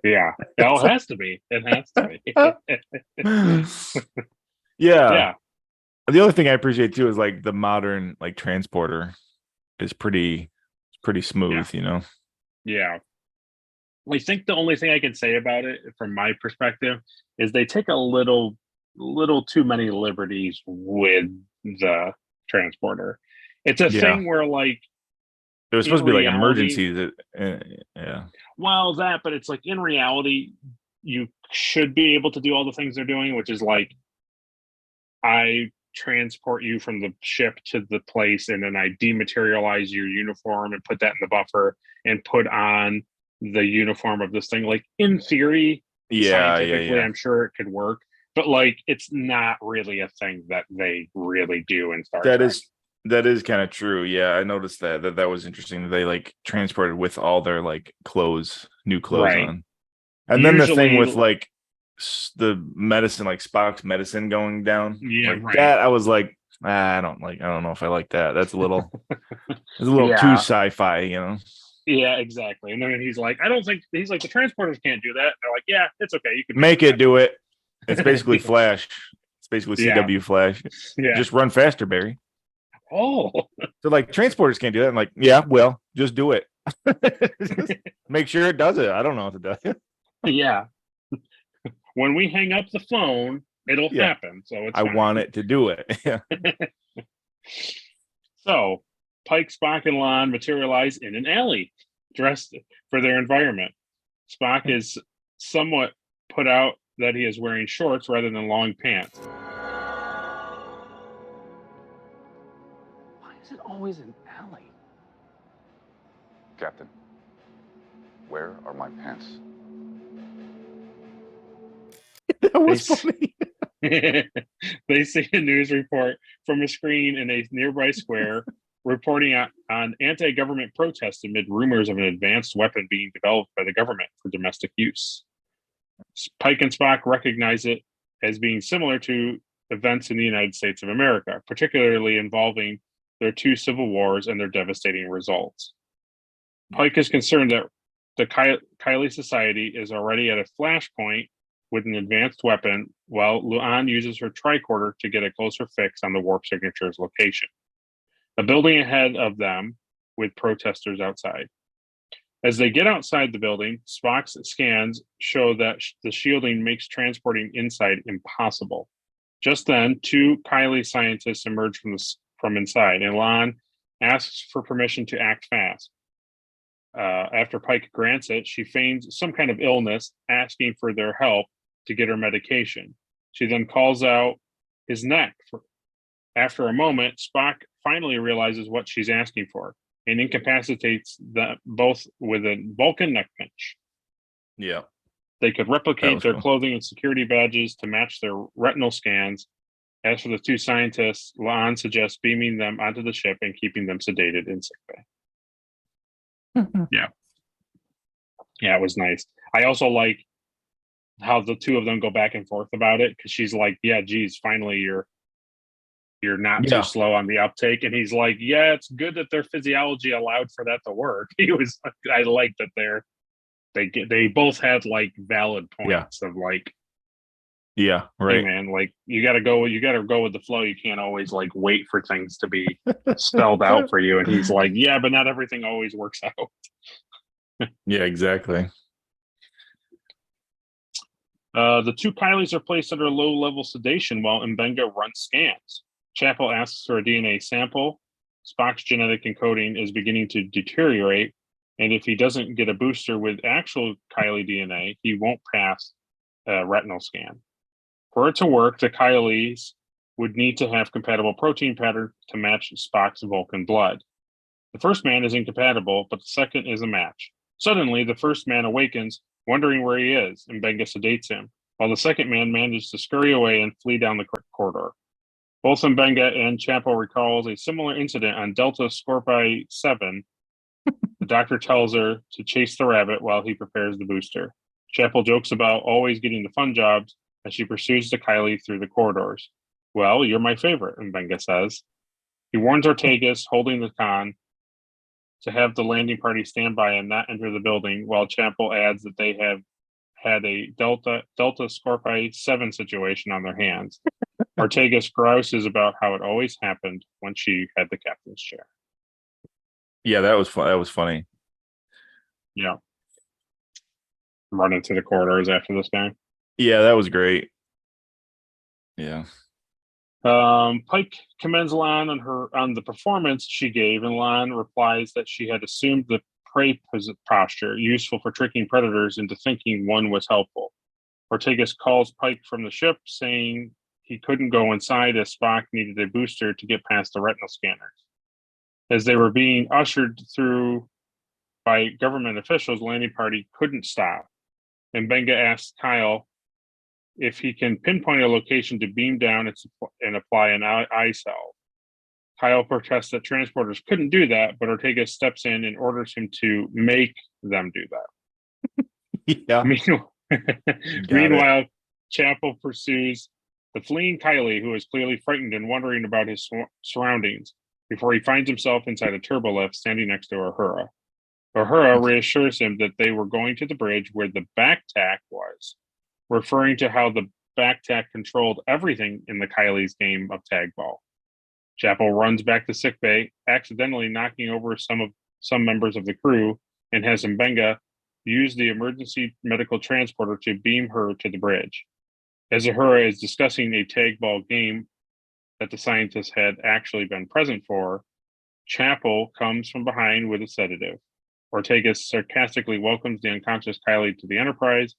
Yeah. It has to be. It has to be. Yeah. The other thing I appreciate too is like the modern like transporter is pretty smooth, you know. Yeah. I think the only thing I can say about it from my perspective is they take a little too many liberties with the transporter. It's a thing where like it was supposed to be like reality, emergencies. Yeah. Well, but it's like in reality, you should be able to do all the things they're doing, which is like I transport you from the ship to the place, and then I dematerialize your uniform and put that in the buffer and put on the uniform of this thing. Like in theory, scientifically, I'm sure it could work, but like it's not really a thing that they really do in Star Trek. That is kind of true. Yeah, I noticed that was interesting. They like transported with all their like new clothes on, and then the thing with like the medicine, like Spock's medicine going down, that I was like, I don't know if I like that. That's a little too sci-fi, you know. Yeah, exactly. And then he's like, he's like, the transporters can't do that. And they're like, yeah, it's okay. You can make it do it. It's basically Flash. It's basically CW Flash. Yeah. Just run faster, Barry. Oh. So like transporters can't do that. I'm like, yeah, well, just do it. Make sure it does it. I don't know if it does. Yeah. When we hang up the phone, it'll happen. So it's fine. Want it to do it. Yeah. So Pike, Spock, and Lon materialize in an alley, dressed for their environment. Spock is somewhat put out that he is wearing shorts rather than long pants. Why is it always an alley? Captain, where are my pants? That was funny. They see a news report from a screen in a nearby square reporting on anti-government protests amid rumors of an advanced weapon being developed by the government for domestic use. Pike and Spock recognize it as being similar to events in the United States of America, particularly involving their two civil wars and their devastating results. Pike is concerned that the Kylie Society is already at a flashpoint with an advanced weapon, while Luan uses her tricorder to get a closer fix on the warp signature's location. A building ahead of them with protesters outside. As they get outside the building, Spock's scans show that the shielding makes transporting inside impossible. Just then, two Kylie scientists emerge from inside, and Lon asks for permission to act fast. After Pike grants it, she feigns some kind of illness, asking for their help to get her medication. She then calls out his neck. After a moment, Spock finally realizes what she's asking for and incapacitates them both with a Vulcan neck pinch. Yeah. They could replicate their cool. clothing and security badges to match their retinal scans. As for the two scientists, La'an suggests beaming them onto the ship and keeping them sedated in sickbay. Yeah, it was nice. I also like how the two of them go back and forth about it, because she's like, yeah, geez, finally you're you're not Yeah. too slow on the uptake. And he's like, yeah, it's good that their physiology allowed for that to work. I like that they both had like valid points of like, Yeah, hey right. man, like you gotta go with the flow. You can't always like wait for things to be spelled out for you. And he's like, yeah, but not everything always works out. Yeah, exactly. The two Kylies are placed under low-level sedation while Mbenga runs scans. Chapel asks for a DNA sample. Spock's genetic encoding is beginning to deteriorate, and if he doesn't get a booster with actual Kylie DNA, he won't pass a retinal scan. For it to work, the Kylies would need to have compatible protein pattern to match Spock's Vulcan blood. The first man is incompatible, but the second is a match. Suddenly, the first man awakens, wondering where he is, and Benga sedates him, while the second man manages to scurry away and flee down the corridor. Both Mbenga and Chapo recalls a similar incident on Delta Scorpii 7. The doctor tells her to chase the rabbit while he prepares the booster. Chapo jokes about always getting the fun jobs as she pursues the Kylie through the corridors. Well, you're my favorite, Mbenga says. He warns Ortegas, holding the con, to have the landing party stand by and not enter the building, while Chappell adds that they have had a Delta Scorpii 7 situation on their hands. Ortegas grouses about how it always happened when she had the captain's chair. Yeah, that was fun. That was funny. Yeah. Running to the corridors after this guy. Yeah, that was great. Yeah. Pike commends Lan on the performance she gave, and Lan replies that she had assumed the prey posture, useful for tricking predators into thinking one was helpful. Ortegas calls Pike from the ship, saying he couldn't go inside as Spock needed a booster to get past the retinal scanners. As they were being ushered through by government officials, the landing party couldn't stop, and Benga asks Kyle if he can pinpoint a location to beam down and apply an eye salve. Kyle protests that transporters couldn't do that, but Ortega steps in and orders him to make them do that. Yeah. Meanwhile, Chapel pursues the fleeing Kylie, who is clearly frightened and wondering about his surroundings, before he finds himself inside a turbolift standing next to Uhura. Uhura reassures him that they were going to the bridge where the backtack was, referring to how the backtack controlled everything in the Kylie's game of tag ball. Chapel runs back to sickbay, accidentally knocking over some members of the crew, and has Mbenga use the emergency medical transporter to beam her to the bridge. As Uhura is discussing a tag ball game that the scientists had actually been present for, Chapel comes from behind with a sedative. Ortega sarcastically welcomes the unconscious Kylie to the Enterprise,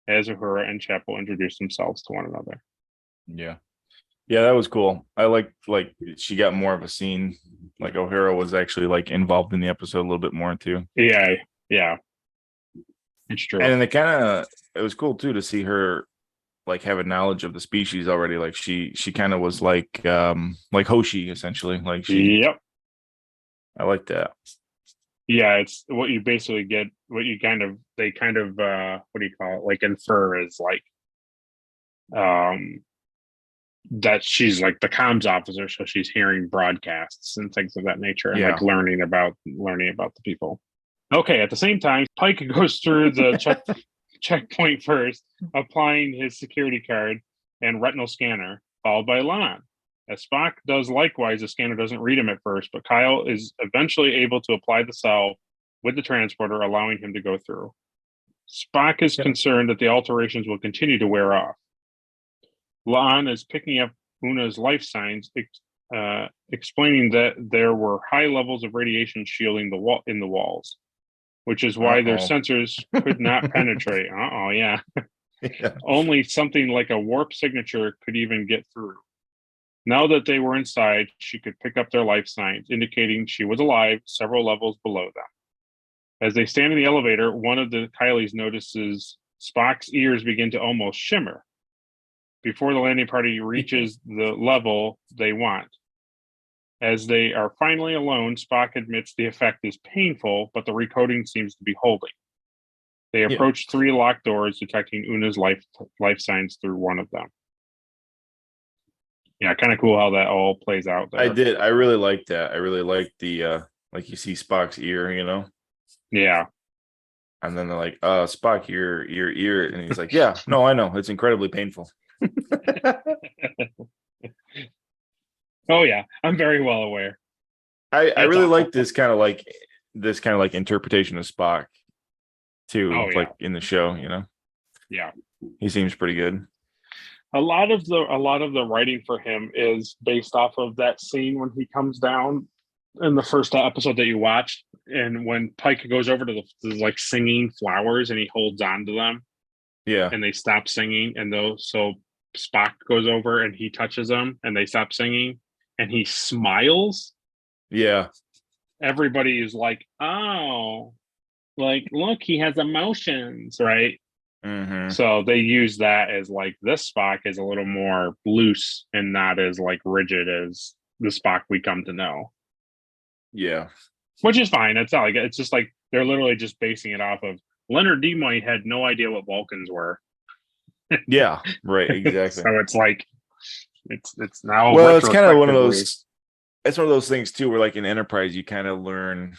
as Uhura and Chapel introduce themselves to one another. Yeah. Yeah, that was cool. I like she got more of a scene. Like O'Hara was actually like involved in the episode a little bit more too. Yeah. It's true. And then it was cool too to see her like have a knowledge of the species already. Like she kind of was like Hoshi essentially. Like Yep. I like that. Yeah, it's what you basically get, what do you call it? Like infer is like that she's like the comms officer, so she's hearing broadcasts and things of that nature, and like learning about the people. Okay, at the same time, Pike goes through the checkpoint first, applying his security card and retinal scanner, followed by Lan. As Spock does likewise, the scanner doesn't read him at first, but Kyle is eventually able to apply the salve with the transporter, allowing him to go through. Spock is concerned that the alterations will continue to wear off. Lan is picking up Una's life signs, explaining that there were high levels of radiation shielding in the walls, which is why their sensors could not penetrate. Yeah. Only something like a warp signature could even get through. Now that they were inside, she could pick up their life signs, indicating she was alive several levels below them. As they stand in the elevator, one of the Kylies notices Spock's ears begin to almost shimmer before the landing party reaches the level they want. As they are finally alone, Spock admits the effect is painful, but the recoding seems to be holding. They approach 3 locked doors, detecting Una's life signs through one of them. Yeah, kind of cool how that all plays out there. I did. I really liked that. I really liked the like you see Spock's ear, Yeah. and then they're like, Spock, your ear. And he's like, yeah, no, I know. It's incredibly painful. Oh yeah, I'm very well aware. I It's really awful. like this kind of like interpretation of Spock too, Oh, yeah. like in the show, Yeah. he seems pretty good. A lot of the writing for him is based off of that scene when he comes down in the first episode that you watched, and when Pike goes over to the like singing flowers and he holds on to them Yeah. and they stop singing, and so Spock goes over and he touches them and they stop singing and he smiles. Yeah. Everybody is like, oh, like look, he has emotions, right? Mm-hmm. So they use that as like this Spock is a little more loose and not as like rigid as the Spock we come to know. Yeah. Which is fine. It's not like it's just like they're literally just basing it off of Leonard Nimoy had no idea what Vulcans were. Yeah. Right. Exactly. So it's like it's now Well, it's kind of one of retrospectively- those. It's one of those things too, where like in Enterprise, you kind of learn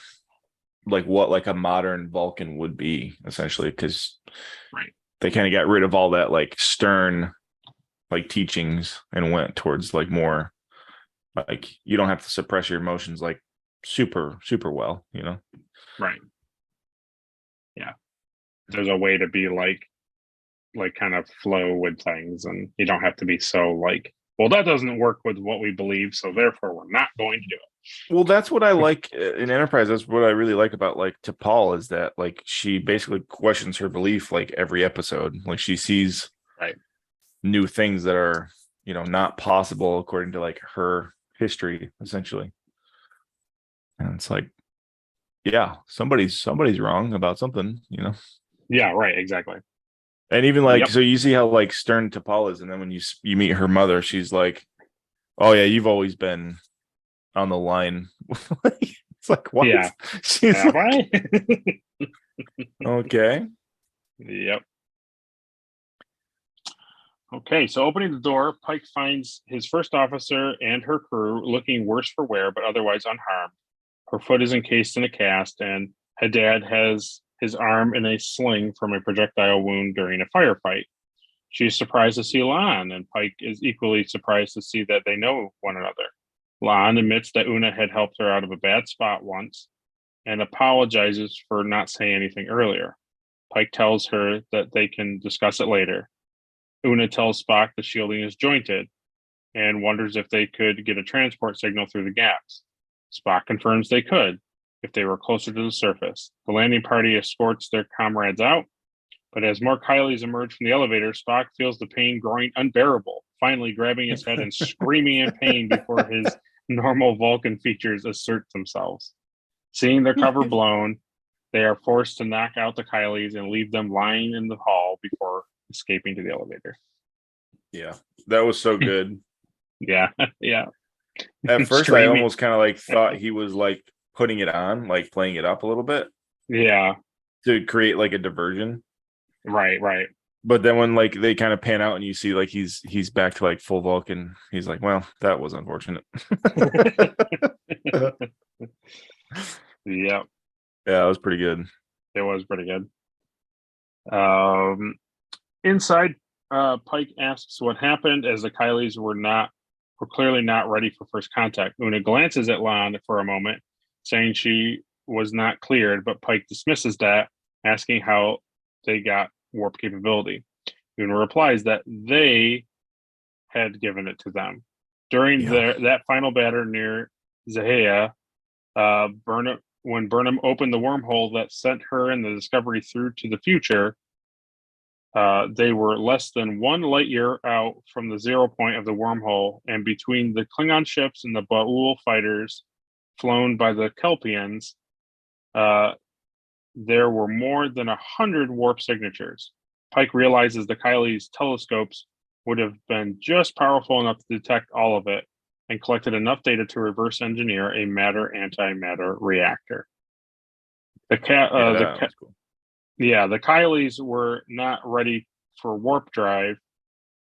like what like a modern Vulcan would be essentially, because Right. they kind of got rid of all that like stern like teachings and went towards like more like you don't have to suppress your emotions like super well, Right. Yeah. There's a way to be like kind of flow with things, and you don't have to be so like, well, that doesn't work with what we believe, so therefore we're not going to do it. Well, that's what I like in Enterprise. That's what I really like about like T'Pol is that like she basically questions her belief like every episode. Like she sees Right. new things that are not possible according to like her history essentially. And it's like, yeah, somebody's wrong about something. Yeah, right, exactly. And even like Yep. so you see how like stern T'Pol is, and then when you meet her mother, she's like, oh yeah, you've always been on the line. It's like, what? Yeah. She's Have like, I? okay. Yep. Okay, so opening the door, Pike finds his first officer and her crew looking worse for wear, but otherwise unharmed. Her foot is encased in a cast, and Haddad has his arm in a sling from a projectile wound during a firefight. She is surprised to see La'an, and Pike is equally surprised to see that they know one another. La'an admits that Una had helped her out of a bad spot once and apologizes for not saying anything earlier. Pike tells her that they can discuss it later. Una tells Spock the shielding is jointed and wonders if they could get a transport signal through the gaps. Spock confirms they could if they were closer to the surface. The landing party escorts their comrades out, but as more Kylies emerge from the elevator, Spock feels the pain growing unbearable, finally grabbing his head and screaming in pain before his normal Vulcan features assert themselves. Seeing their cover blown, they are forced to knock out the Kylies and leave them lying in the hall before escaping to the elevator. Yeah, that was so good. Yeah, yeah. At first, I Streaming. almost kind of like thought he was like putting it on, like playing it up a little bit Yeah, to create like a diversion. right. But then when like they kind of pan out and you see like he's back to like full Vulcan, he's like, well, that was unfortunate. Yeah, Yeah, it was pretty good. it was pretty good. Inside, Pike asks what happened as the Kylies were clearly not ready for first contact. Una glances at La'an for a moment, saying she was not cleared, but Pike dismisses that, asking how they got warp capability. Una replies that they had given it to them. During that final battle near Zahea, when Burnham opened the wormhole that sent her and the Discovery through to the future, they were less than 1 light year out from the 0 point of the wormhole, and between the Klingon ships and the Ba'ul fighters flown by the Kelpians, there were more than 100 warp signatures. Pike realizes the Kylies' telescopes would have been just powerful enough to detect all of it, and collected enough data to reverse engineer a matter-antimatter reactor. The Kylies were not ready for warp drive,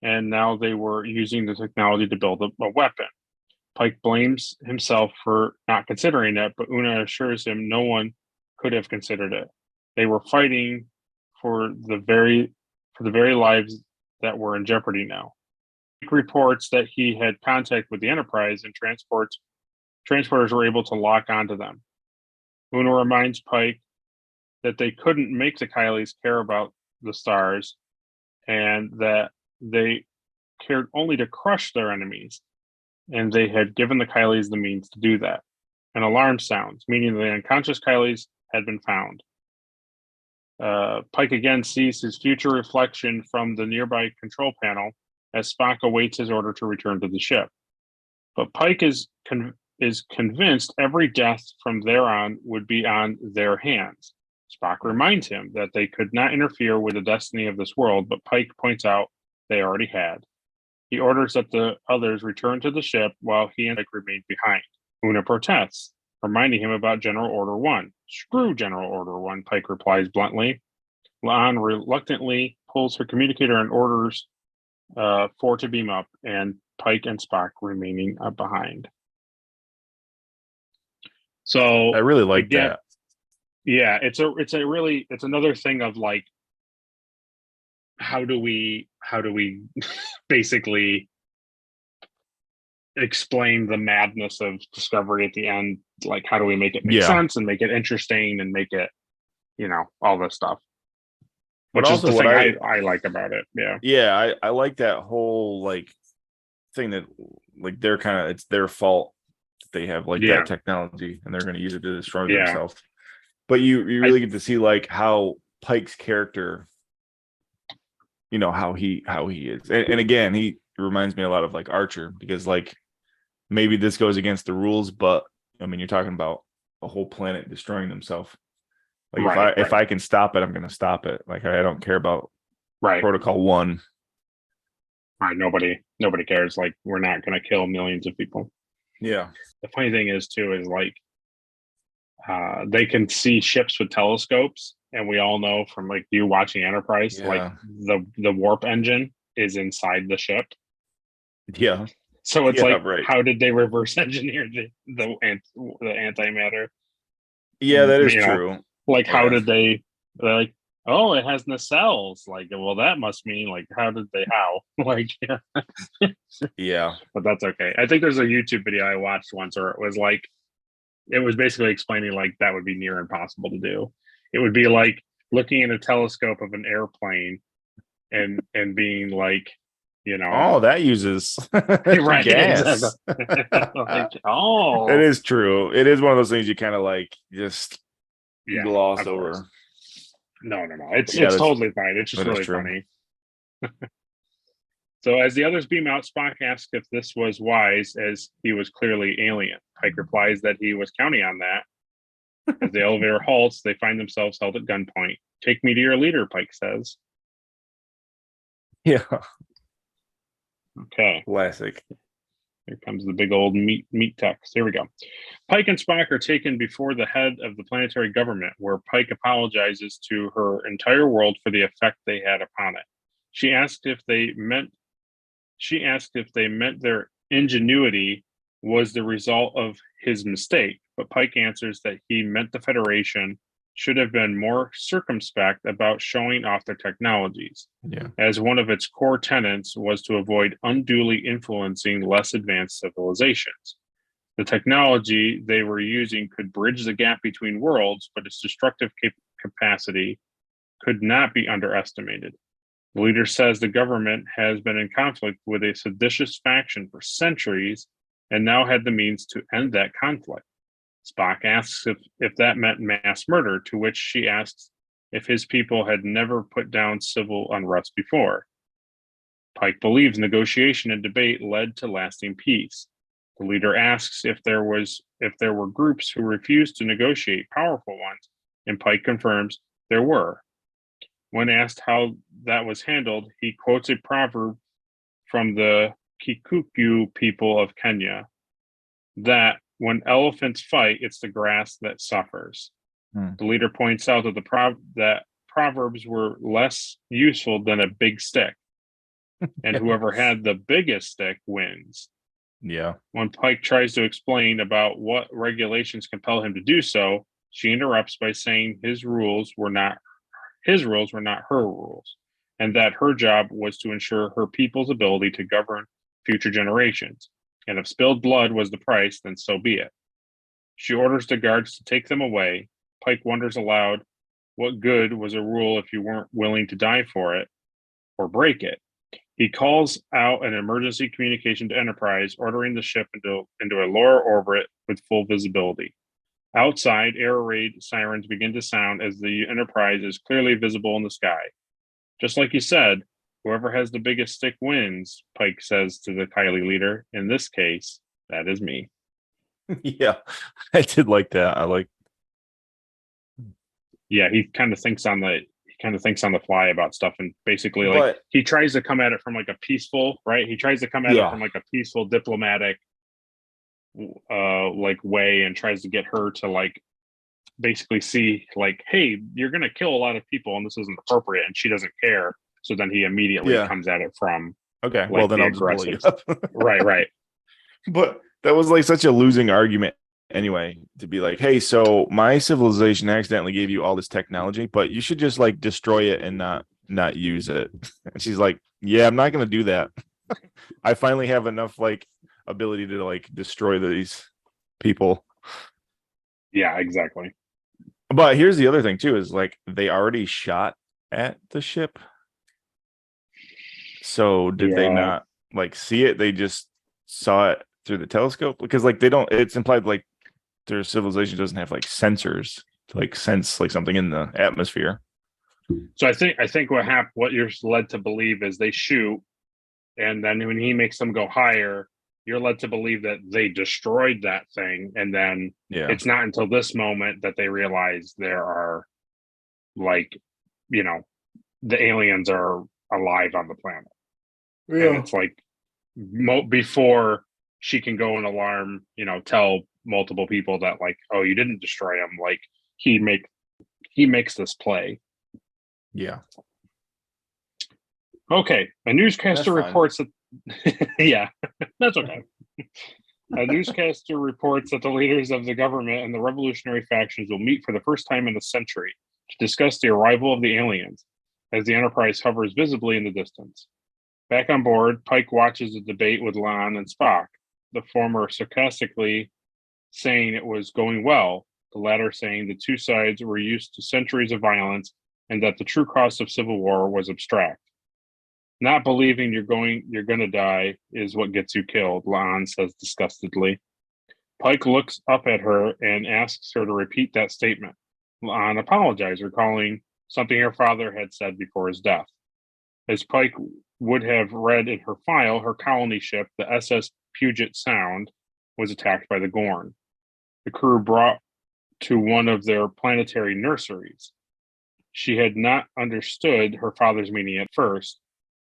and now they were using the technology to build a weapon. Pike blames himself for not considering it, but Una assures him no one could have considered it. They were fighting for the very lives that were in jeopardy now. Pike reports that he had contact with the Enterprise, and transporters were able to lock onto them. Una reminds Pike that they couldn't make the Kylies care about the stars, and that they cared only to crush their enemies, and they had given the Kylies the means to do that. An alarm sounds, meaning the unconscious Kylies had been found. Pike again sees his future reflection from the nearby control panel as Spock awaits his order to return to the ship. But Pike is convinced every death from there on would be on their hands. Spock reminds him that they could not interfere with the destiny of this world, but Pike points out they already had. He orders that the others return to the ship while he and Pike remain behind. Una protests, reminding him about General Order 1. Screw General Order 1, Pike replies bluntly. La'an reluctantly pulls her communicator and orders for to beam up, and Pike and Spock remaining behind. So I really like that. Yeah, it's another thing of like, how do we basically explain the madness of Discovery at the end? Like, how do we make it make sense and make it interesting and make it, all this stuff? Which is the thing I like about it. Yeah. Yeah, I like that whole like thing that like they're kind of, it's their fault that they have like that technology and they're going to use it to destroy themselves. But you really get to see like how Pike's character, how he is. And again, he reminds me a lot of like Archer, because like maybe this goes against the rules, but I mean, you're talking about a whole planet destroying themselves. Like if I can stop it, I'm going to stop it. Like I don't care about Protocol 1. Right. Nobody cares. Like, we're not going to kill millions of people. Yeah. The funny thing is too, is like, they can see ships with telescopes, and we all know from like you watching Enterprise, like the warp engine is inside the ship. Yeah. So it's how did they reverse engineer the antimatter? Yeah, that is true. Like, how did they're like, oh, it has nacelles. Like, well, that must mean like, how? Like, yeah. But that's okay. I think there's a YouTube video I watched once where it was basically explaining like that would be near impossible to do. It would be like looking in a telescope of an airplane and being like, oh, that uses gas. Like, oh, it is true. It is one of those things you kind of like just gloss over. No. It's totally fine. It's just really funny. So as the others beam out, Spock asks if this was wise, as he was clearly alien. Pike replies that he was counting on that. As the elevator halts, they find themselves held at gunpoint. Take me to your leader, Pike says. Yeah. Okay. Classic. Here comes the big old meat text. Here we go. Pike and Spock are taken before the head of the planetary government, where Pike apologizes to her entire world for the effect they had upon it. She asked if they meant their ingenuity was the result of his mistake, but Pike answers that he meant the Federation should have been more circumspect about showing off their technologies, as one of its core tenets was to avoid unduly influencing less advanced civilizations. The technology they were using could bridge the gap between worlds, but its destructive capacity could not be underestimated. The leader says the government has been in conflict with a seditious faction for centuries and now had the means to end that conflict. Spock asks if that meant mass murder, to which she asks if his people had never put down civil unrest before. Pike believes negotiation and debate led to lasting peace. The leader asks if there were groups who refused to negotiate, powerful ones, and Pike confirms there were. When asked how that was handled, he quotes a proverb from the Kikuyu people of Kenya that when elephants fight, it's the grass that suffers. The leader points out that that proverbs were less useful than a big stick. and whoever had the biggest stick wins. Yeah. When Pike tries to explain about what regulations compel him to do so, she interrupts by saying his rules were not her rules, and that her job was to ensure her people's ability to govern future generations. And if spilled blood was the price, then so be it. She orders the guards to take them away. Pike wonders aloud, what good was a rule if you weren't willing to die for it or break it? He calls out an emergency communication to Enterprise, ordering the ship into a lower orbit with full visibility. Outside, air raid sirens begin to sound as the Enterprise is clearly visible in the sky. Just like you said, whoever has the biggest stick wins, Pike says to the Kylie leader. In this case, that is me. Yeah. I did like that. Yeah, he kind of thinks on the fly about stuff, and basically like he tries to come at it from like a peaceful, right? He tries to come at it from like a peaceful diplomatic like way, and tries to get her to like basically see like, hey, you're gonna kill a lot of people and this isn't appropriate, and she doesn't care. So then he immediately comes at it from okay, like, well then I'll just blow you up. right. But that was like such a losing argument anyway, to be like, hey, so my civilization accidentally gave you all this technology, but you should just like destroy it and not use it. And she's like, yeah, I'm not gonna do that. I finally have enough like ability to like destroy these people. Yeah, exactly. But here's the other thing too, is like they already shot at the ship. So did they not like see it? They just saw it through the telescope, because like it's implied like their civilization doesn't have like sensors to like sense like something in the atmosphere. So I think what you're led to believe is they shoot, and then when he makes them go higher, you're led to believe that they destroyed that thing, and then it's not until this moment that they realize there are like, the aliens are alive on the planet. And it's like before she can go and alarm, tell multiple people that like, oh, you didn't destroy him. Like he makes this play. Yeah. Okay. A newscaster reports that yeah, that's okay. A newscaster reports that the leaders of the government and the revolutionary factions will meet for the first time in a century to discuss the arrival of the aliens, as the Enterprise hovers visibly in the distance. Back on board, Pike watches the debate with Lon and Spock, the former sarcastically saying it was going well, the latter saying the two sides were used to centuries of violence and that the true cost of civil war was abstract. Not believing you're going to die is what gets you killed, Lon says disgustedly. Pike looks up at her and asks her to repeat that statement. Lon apologized, recalling something her father had said before his death. As Pike would have read in her file, her colony ship, the SS Puget Sound, was attacked by the Gorn. The crew brought to one of their planetary nurseries. She had not understood her father's meaning at first,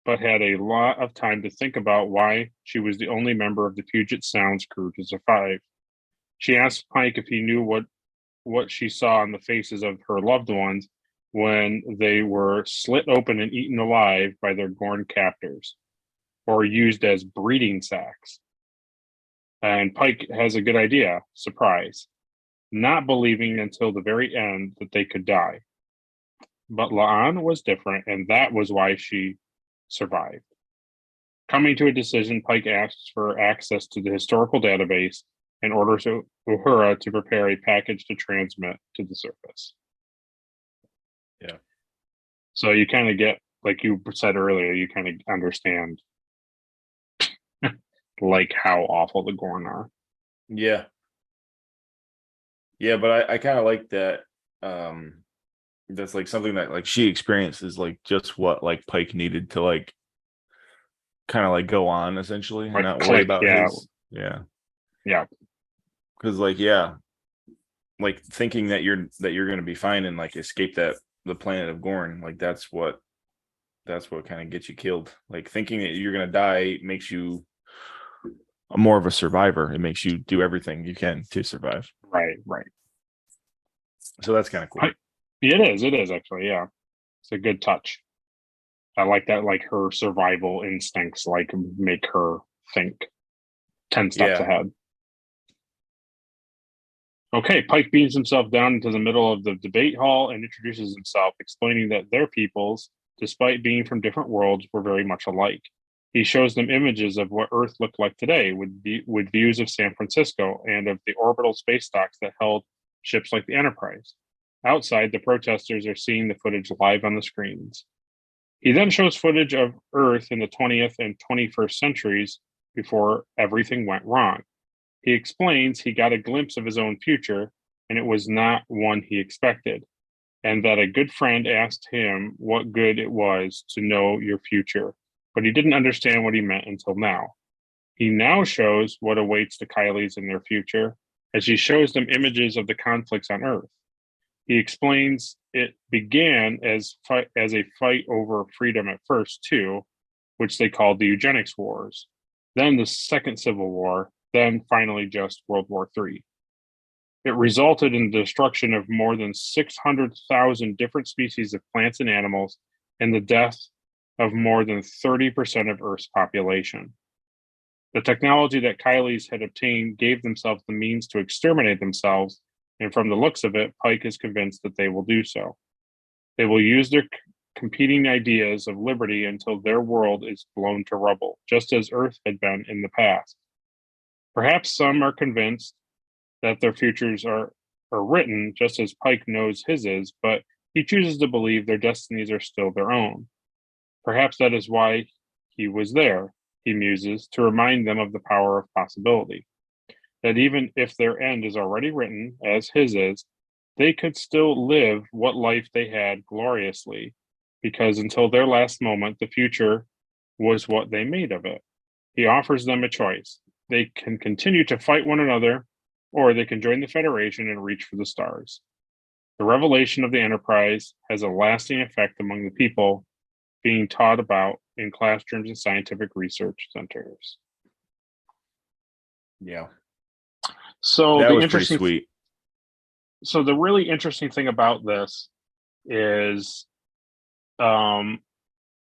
but had a lot of time to think about why she was the only member of the Puget Sound's crew to survive. She asked Pike if he knew what she saw on the faces of her loved ones when they were slit open and eaten alive by their Gorn captors, or used as breeding sacks. And Pike has a good idea, surprise, not believing until the very end that they could die. But La'an was different, and that was why she survived. Coming to a decision, Pike asks for access to the historical database and orders Uhura to prepare a package to transmit to the surface. Yeah. So you kind of get, like you said earlier, you kind of understand like how awful the Gorn are. Yeah. Yeah, but I kind of like that. That's like something that like she experiences, like just what like Pike needed to like kind of like go on essentially, and Like not click, worry about yeah. his Yeah. Because like like thinking that you're gonna be fine and like escape the planet of Gorn, like that's what kind of gets you killed. Like thinking that you're gonna die makes you more of a survivor. It makes you do everything you can to survive. Right. So that's kind of cool. It is actually, yeah. It's a good touch. I like that, like her survival instincts, like make her think 10 steps Yeah. ahead. Okay, Pike beams himself down into the middle of the debate hall and introduces himself, explaining that their peoples, despite being from different worlds, were very much alike. He shows them images of what Earth looked like today, with views of San Francisco and of the orbital space docks that held ships like the Enterprise. Outside, the protesters are seeing the footage live on the screens. He then shows footage of Earth in the 20th and 21st centuries before everything went wrong. He explains he got a glimpse of his own future, and it was not one he expected, and that a good friend asked him what good it was to know your future, but he didn't understand what he meant until now. He now shows what awaits the Kylies in their future, as he shows them images of the conflicts on Earth. He explains it began as a fight over freedom at first, too, which they called the Eugenics Wars, then the Second Civil War, then finally just World War III. It resulted in the destruction of more than 600,000 different species of plants and animals and the death of more than 30% of Earth's population. The technology that Kylies had obtained gave themselves the means to exterminate themselves, and from the looks of it, Pike is convinced that they will do so. They will use their competing ideas of liberty until their world is blown to rubble, just as Earth had been in the past. Perhaps some are convinced that their futures are written just as Pike knows his is, but he chooses to believe their destinies are still their own. Perhaps that is why he was there, he muses, to remind them of the power of possibility. That even if their end is already written, as his is, they could still live what life they had gloriously, because until their last moment, the future was what they made of it. He offers them a choice. They can continue to fight one another, or they can join the Federation and reach for the stars. The revelation of the Enterprise has a lasting effect among the people being taught about in classrooms and scientific research centers. Yeah. So that the was pretty interesting sweet. So the really interesting thing about this is in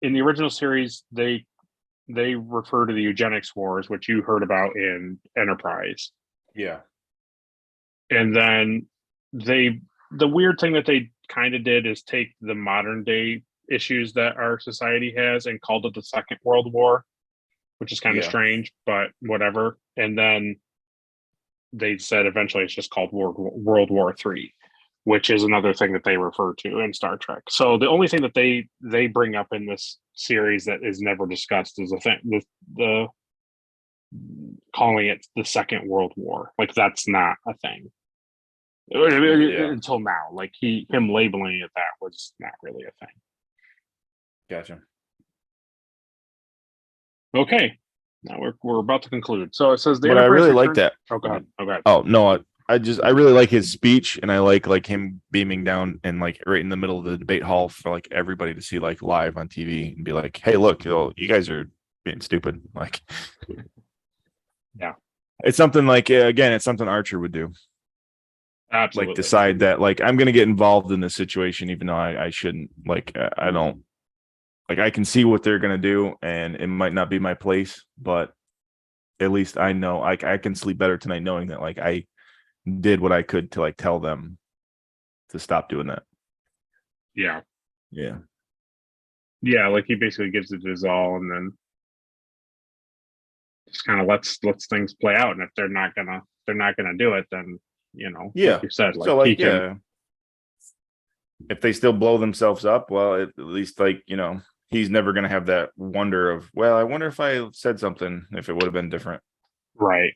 the original series they refer to the eugenics wars, which you heard about in Enterprise. Yeah. And then the weird thing that they kind of did is take the modern day issues that our society has and called it the Second World War, which is kind of strange, but whatever. And then they said eventually it's just called World War III, which is another thing that they refer to in Star Trek. So the only thing that they bring up in this series that is never discussed is the calling it the Second World War. Like that's not a thing until now. Like him labeling it that was not really a thing. Gotcha. Okay, now we're about to conclude. So it says the But I Enterprise really like returned- that. Oh, go ahead. Oh, go ahead. Oh no, I really like his speech, and I like him beaming down and like right in the middle of the debate hall for like everybody to see like live on TV and be like, "Hey, look, you guys are being stupid." Like, yeah, it's something like again, it's something Archer would do. Absolutely. Like decide that like I'm gonna get involved in this situation, even though I shouldn't. Like I don't. Like I can see what they're gonna do, and it might not be my place, but at least I know I can sleep better tonight knowing that like I did what I could to like tell them to stop doing that. Yeah. Yeah. Yeah, like he basically gives it his all and then just kind of lets things play out. And if they're not gonna do it, then like you said, like, so like he can, if they still blow themselves up, well, at least like he's never gonna have that wonder of, well, I wonder if I said something, if it would have been different. Right.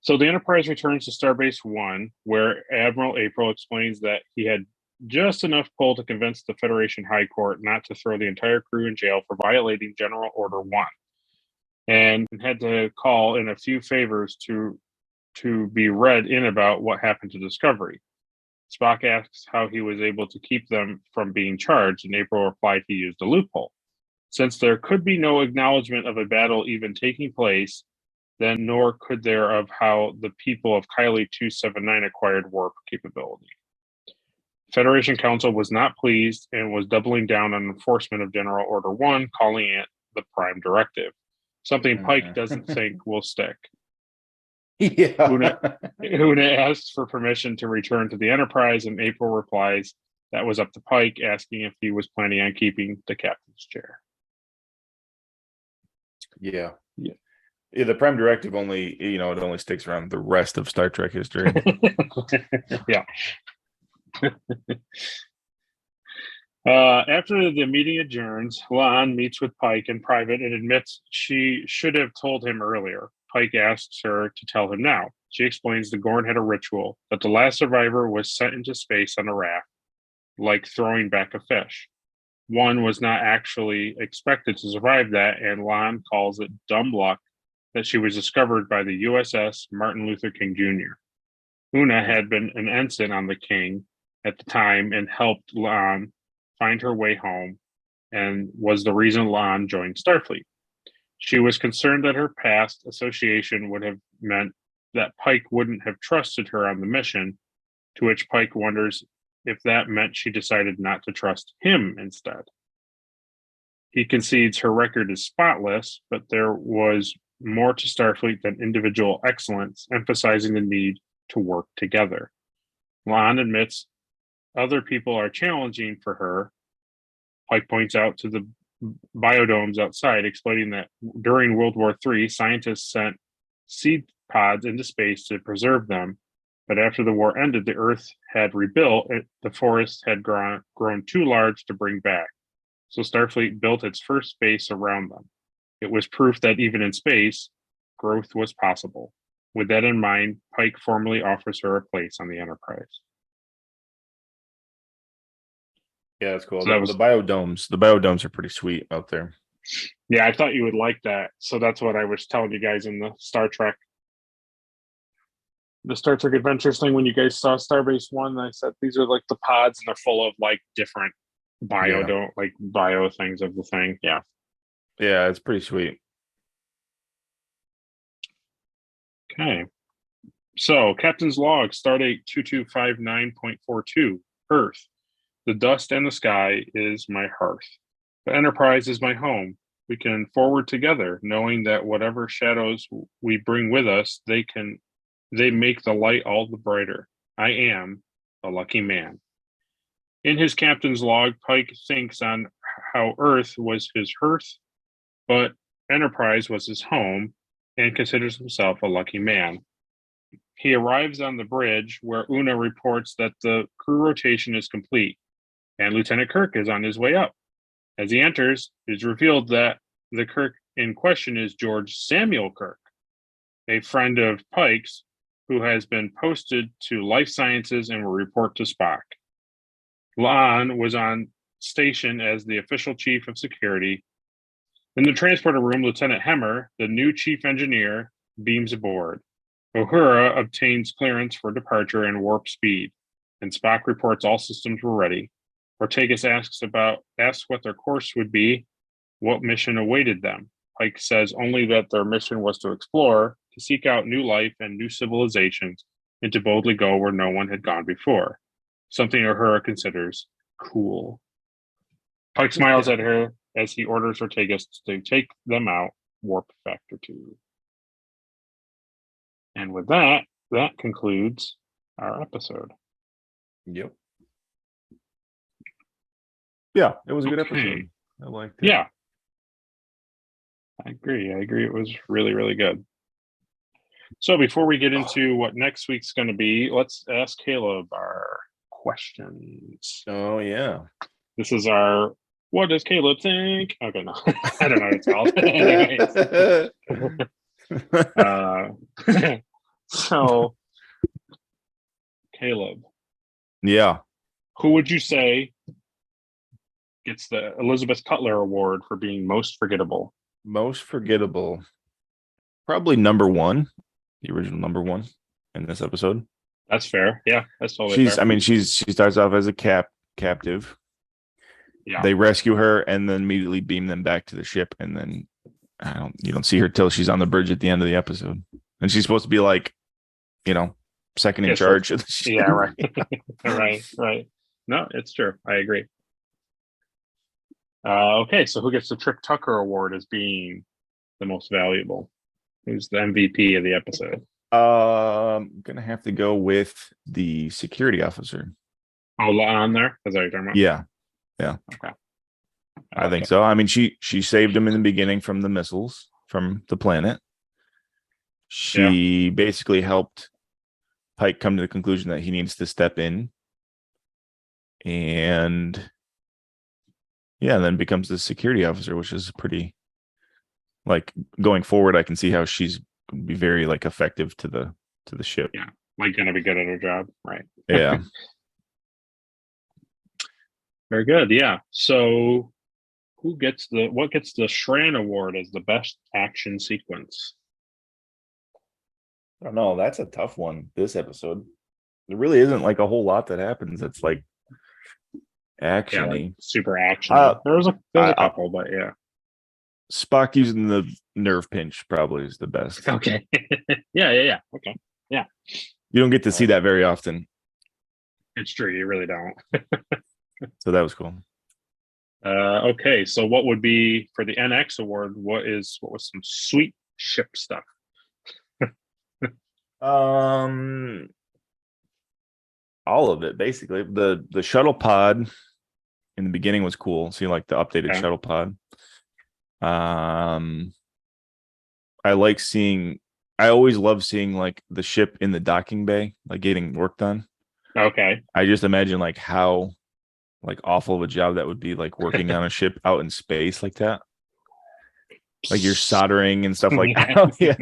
So the Enterprise returns to Starbase 1, where Admiral April explains that he had just enough pull to convince the Federation High Court not to throw the entire crew in jail for violating General Order 1, and had to call in a few favors to be read in about what happened to Discovery. Spock asks how he was able to keep them from being charged, and April replied he used a loophole. Since there could be no acknowledgement of a battle even taking place, then nor could there of how the people of Kylie 279 acquired warp capability. Federation Council was not pleased and was doubling down on enforcement of General Order 1, calling it the Prime Directive, something Pike doesn't think will stick. Yeah. Una asks for permission to return to the Enterprise, and April replies that was up to Pike, asking if he was planning on keeping the captain's chair. Yeah. The Prime Directive only, it only sticks around the rest of Star Trek history. Yeah. After the meeting adjourns, La'an meets with Pike in private and admits she should have told him earlier. Pike asks her to tell him now. She explains the Gorn had a ritual, that the last survivor was sent into space on a raft, like throwing back a fish. One was not actually expected to survive that, and La'an calls it dumb luck that she was discovered by the USS Martin Luther King Jr. Una had been an ensign on the King at the time and helped La'an find her way home, and was the reason La'an joined Starfleet. She was concerned that her past association would have meant that Pike wouldn't have trusted her on the mission, to which Pike wonders if that meant she decided not to trust him instead. He concedes her record is spotless, but there was more to Starfleet than individual excellence, emphasizing the need to work together. La'an admits other people are challenging for her. Pike points out to the biodomes outside, explaining that during World War III, scientists sent seed pods into space to preserve them, but after the war ended, the Earth had rebuilt, the forest had grown too large to bring back. So Starfleet built its first base around them. It was proof that even in space, growth was possible. With that in mind, Pike formally offers her a place on the Enterprise. Yeah, that's cool. So The biodomes are pretty sweet out there. Yeah, I thought you would like that. So that's what I was telling you guys in the Star Trek Adventures thing when you guys saw Starbase 1. I said these are like the pods, and they're full of like different bio things of the thing. Yeah. Yeah, it's pretty sweet. Okay. So, Captain's Log, Stardate 2259.42, Earth. The dust and the sky is my hearth. The Enterprise is my home. We can forward together, knowing that whatever shadows we bring with us, they make the light all the brighter. I am a lucky man. In his captain's log, Pike thinks on how Earth was his hearth, but Enterprise was his home, and considers himself a lucky man. He arrives on the bridge where Una reports that the crew rotation is complete, and Lieutenant Kirk is on his way up. As he enters, it is revealed that the Kirk in question is George Samuel Kirk, a friend of Pike's who has been posted to Life Sciences and will report to Spock. La'an was on station as the official chief of security. In the transporter room, Lieutenant Hemmer, the new chief engineer, beams aboard. Uhura obtains clearance for departure and warp speed, and Spock reports all systems were ready. Ortegas asks what their course would be, what mission awaited them. Pike says only that their mission was to explore, to seek out new life and new civilizations, and to boldly go where no one had gone before. Something Uhura considers cool. Pike smiles at her as he orders Ortegas to take them out, warp factor 2. And with that concludes our episode. Yep. Yeah, it was a good episode. I liked it. Yeah. I agree. It was really, really good. So before we get into what next week's going to be, let's ask Caleb our questions. Oh, yeah. This is our what does Caleb think? Okay, no. I don't know what it's called. So, Caleb. Yeah. Who would you say gets the Elizabeth Cutler Award for being most forgettable? Most forgettable. Probably number one, the original number one in this episode. That's fair. Yeah, that's totally fair. She starts off as a captive. Yeah. They rescue her and then immediately beam them back to the ship, and then you don't see her till she's on the bridge at the end of the episode. And she's supposed to be like, second in charge of the ship. Yeah, right. right. No, it's true. I agree. Okay, so who gets the Trip Tucker Award as being the most valuable? Who's the MVP of the episode? I'm gonna have to go with the security officer. Oh, on there? Is that what you're talking about? Yeah, Okay. I think so. I mean, she saved him in the beginning from the missiles from the planet. She basically helped Pike come to the conclusion that he needs to step in, and then becomes the security officer, which is pretty, like, going forward. I can see how she's be very, like, effective to the ship. Yeah, like gonna be good at her job, right? Yeah. Very good. Yeah. So, what gets the Shran Award as the best action sequence? I don't know. That's a tough one. This episode, there really isn't like a whole lot that happens. It's like action. Yeah, like super action. There's a couple, but yeah. Spock using the nerve pinch probably is the best. Okay. Yeah. Okay. Yeah. You don't get to see that very often. It's true. You really don't. So that was cool. Okay. So what would be for the NX award? What was some sweet ship stuff? All of it basically. The shuttle pod in the beginning was cool. See, like the updated shuttle pod. I always love seeing like the ship in the docking bay, like getting work done. Okay. I just imagine like how like awful of a job that would be, like working on a ship out in space like that. Like you're soldering and stuff like that. Yeah.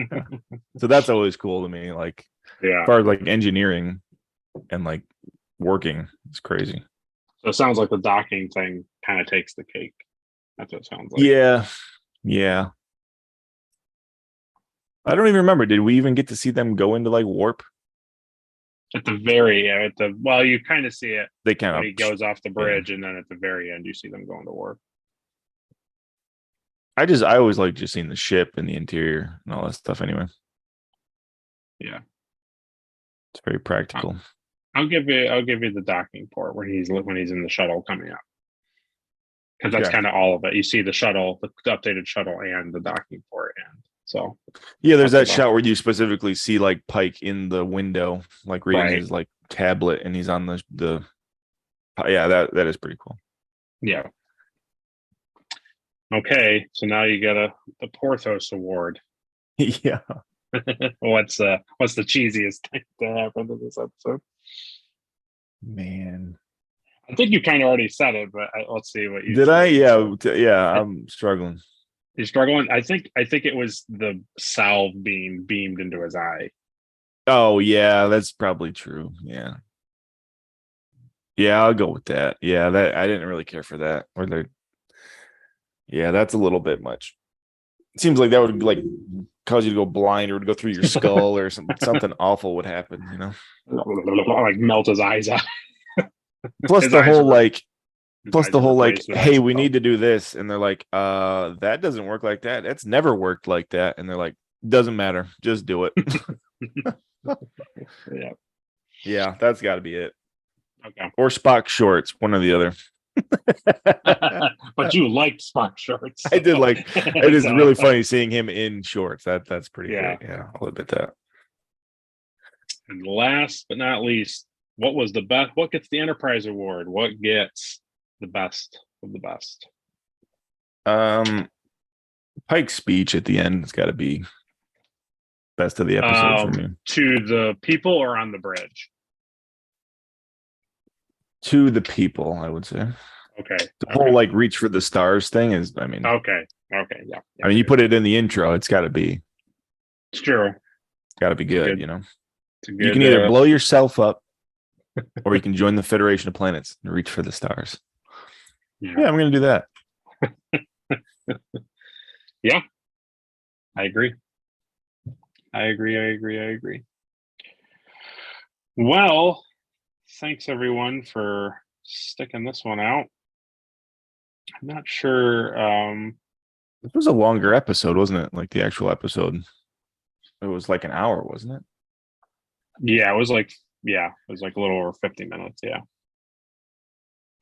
So that's always cool to me. Like, as far as like engineering and like working, it's crazy. So it sounds like the docking thing kind of takes the cake. That's what it sounds like. Yeah. I don't even remember. Did we even get to see them go into like warp? At the you kind of see it. They kind of he goes off the bridge, and then at the very end, you see them going to warp. I always like just seeing the ship and the interior and all that stuff. Anyway, yeah, it's very practical. I'll give you the docking port when he's in the shuttle coming up, because that's kind of all of it. You see the shuttle, the updated shuttle, and the docking port, and so there's that shot where you specifically see like Pike in the window, like reading his like tablet, and he's on the that is pretty cool. Yeah. Okay, so now you get the Porthos Award. Yeah. What's the cheesiest thing to happen in this episode? Man, I think you kind of already said it, but let's see what you did. Yeah, I'm struggling. You're struggling. I think it was the salve being beamed into his eye. Oh yeah, that's probably true. Yeah, I'll go with that. Yeah, that I didn't really care for that. That's a little bit much. It seems like that would like cause you to go blind, or to go through your skull, or something awful would happen. Like melt his eyes out. Plus the whole like, hey, we need to do this, and they're like, that doesn't work like that. That's never worked like that, and they're like, doesn't matter, just do it. Yeah, that's got to be it. Okay. Or Spock shorts, one or the other. But you liked Spock shorts. I did like. It is really funny seeing him in shorts. That's pretty great. Yeah, I'll admit that. And last but not least, what was the best? What gets the Enterprise Award? What gets the best of the best? Pike's speech at the end has got to be best of the episode for me. To the people or on the bridge? To the people, I would say. Okay. The whole like reach for the stars thing is, I mean. Okay. Yeah. I mean, you put it in the intro, it's got to be. It's true. It's got to be good, you can either blow yourself up, or you can join the Federation of Planets and reach for the stars. Yeah, I'm going to do that. Yeah, I agree. Well, thanks everyone for sticking this one out. I'm not sure. It was a longer episode, wasn't it? Like the actual episode. It was like an hour, wasn't it? Yeah, it was like a little over 50 minutes. Yeah.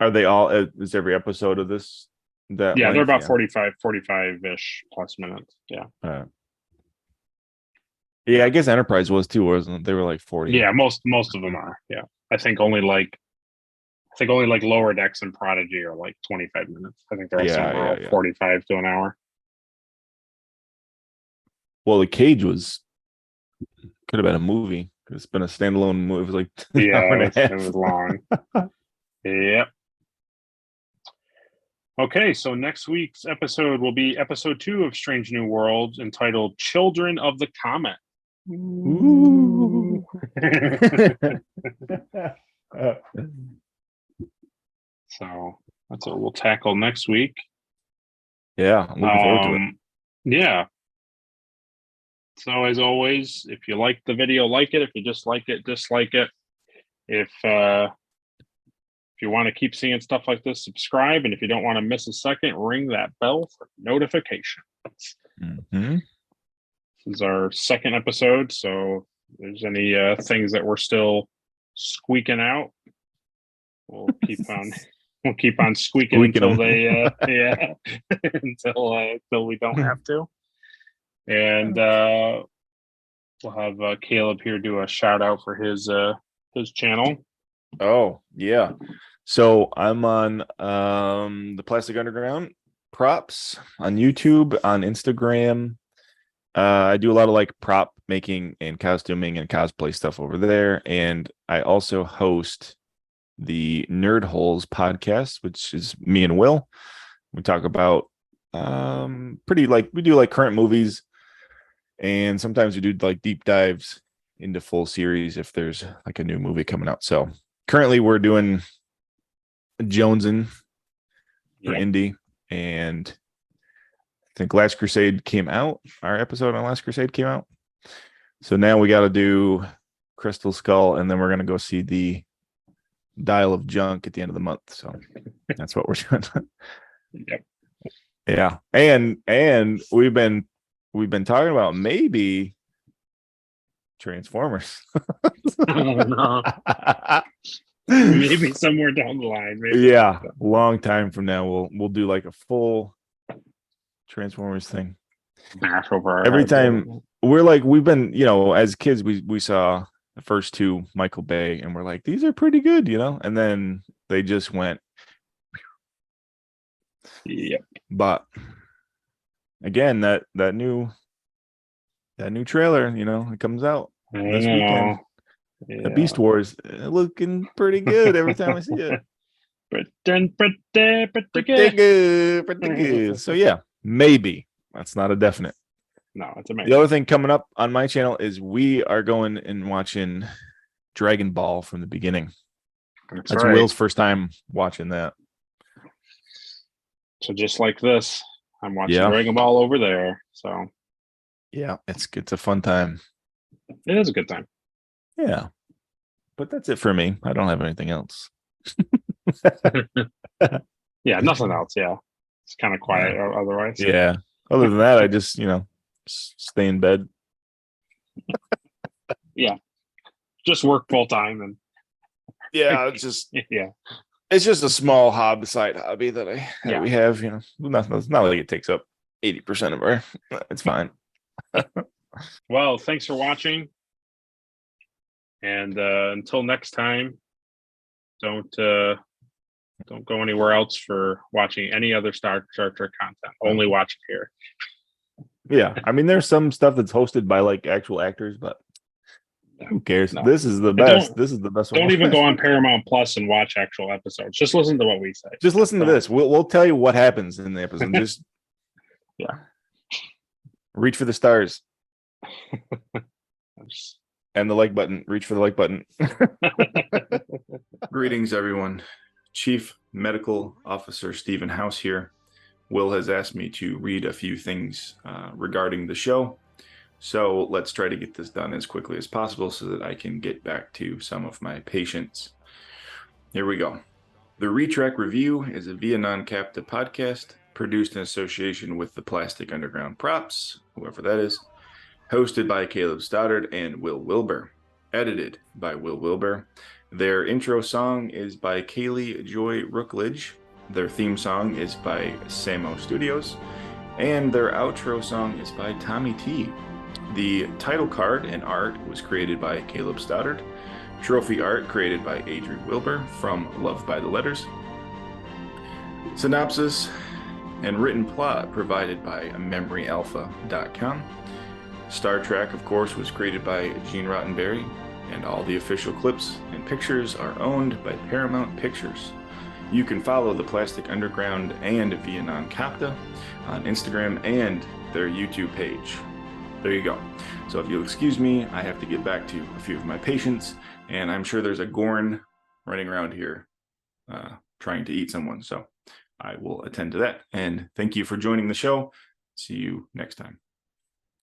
Are they all? Is every episode of this that? Yeah, they're length? about 45-ish plus minutes. Yeah. Yeah, I guess Enterprise was too, wasn't it? They were like 40. Yeah, most of them are. Yeah. I think only like Lower Decks and Prodigy are like 25 minutes. I think the rest of them are all 45 to an hour. Well, the Cage could have been a movie. It's been a standalone movie. It was like an hour and a half. It was long. Yep. Okay, so next week's episode will be episode 2 of Strange New Worlds, entitled "Children of the Comet." Ooh. So that's what we'll tackle next week. Yeah, I'm looking forward to it. Yeah. So as always, if you like the video, like it. If you dislike it, dislike it. If you want to keep seeing stuff like this, subscribe. And if you don't want to miss a second, ring that bell for notifications. Mm-hmm. This is our second episode, so if there's any things that we're still squeaking out, we'll keep on squeaking until they until we don't have to. And we'll have Caleb here do a shout out for his channel. Oh, yeah. So I'm on the Plastic Underground props on YouTube, on Instagram. I do a lot of like prop making and costuming and cosplay stuff over there. And I also host the Nerd Holes podcast, which is me and Will. We talk about we do like current movies, and sometimes we do like deep dives into full series if there's like a new movie coming out. So currently we're doing Jonesin for Indy, and I think Last Crusade came out. Our episode on Last Crusade came out. So now we got to do Crystal Skull, and then we're going to go see the Dial of Junk at the end of the month. So that's what we're doing. Yep. Yeah. And we've been talking about maybe Transformers. Oh, no. Maybe somewhere down the line. Maybe. Yeah, a long time from now we'll do like a full Transformers thing. Every time we've been, as kids we saw the first two Michael Bay and we're like, these are pretty good, and then they just went. Yep. But again, that new trailer, it comes out this weekend. Yeah. The Beast Wars looking pretty good every time I see it. Pretty good. So yeah, maybe. That's not a definite. No, it's amazing. The other thing coming up on my channel is we are going and watching Dragon Ball from the beginning. That's right. Will's first time watching that. So just like this, I'm watching Dragon Ball over there. So yeah, it's a fun time. It is a good time. Yeah. But that's it for me. I don't have anything else. Yeah, nothing else. Yeah. It's kind of quiet otherwise. Yeah. Other than that, I just, stay in bed. Yeah. Just work full time and it's just it's just a small side hobby that we have, it's not like it takes up 80% of our it's fine. Well, thanks for watching. And until next time, don't go anywhere else for watching any other Star Trek content. Only watch it here. Yeah, I mean, there's some stuff that's hosted by like actual actors, but who cares? No. This is the best. This is the best one. Don't even go on Paramount Plus and watch actual episodes. Just listen to what we say. Just listen to this. We'll tell you what happens in the episode. Just reach for the stars. And the like button. Reach for the like button. Greetings, everyone. Chief Medical Officer Stephen House here. Will has asked me to read a few things regarding the show. So let's try to get this done as quickly as possible so that I can get back to some of my patients. Here we go. The Retrack Review is a via non-captive podcast produced in association with the Plastic Underground Props, whoever that is. Hosted by Caleb Stoddard and Will Wilbur. Edited by Will Wilbur. Their intro song is by Kaylee Joy Rookledge. Their theme song is by Samo Studios. And their outro song is by Tommy T. The title card and art was created by Caleb Stoddard. Trophy art created by Adrian Wilbur from Love by the Letters. Synopsis and written plot provided by MemoryAlpha.com. Star Trek, of course, was created by Gene Roddenberry, and all the official clips and pictures are owned by Paramount Pictures. You can follow the Plastic Underground and Vietnam Kapta on Instagram and their YouTube page. There you go. So if you'll excuse me, I have to get back to a few of my patients, and I'm sure there's a Gorn running around here trying to eat someone. So I will attend to that. And thank you for joining the show. See you next time.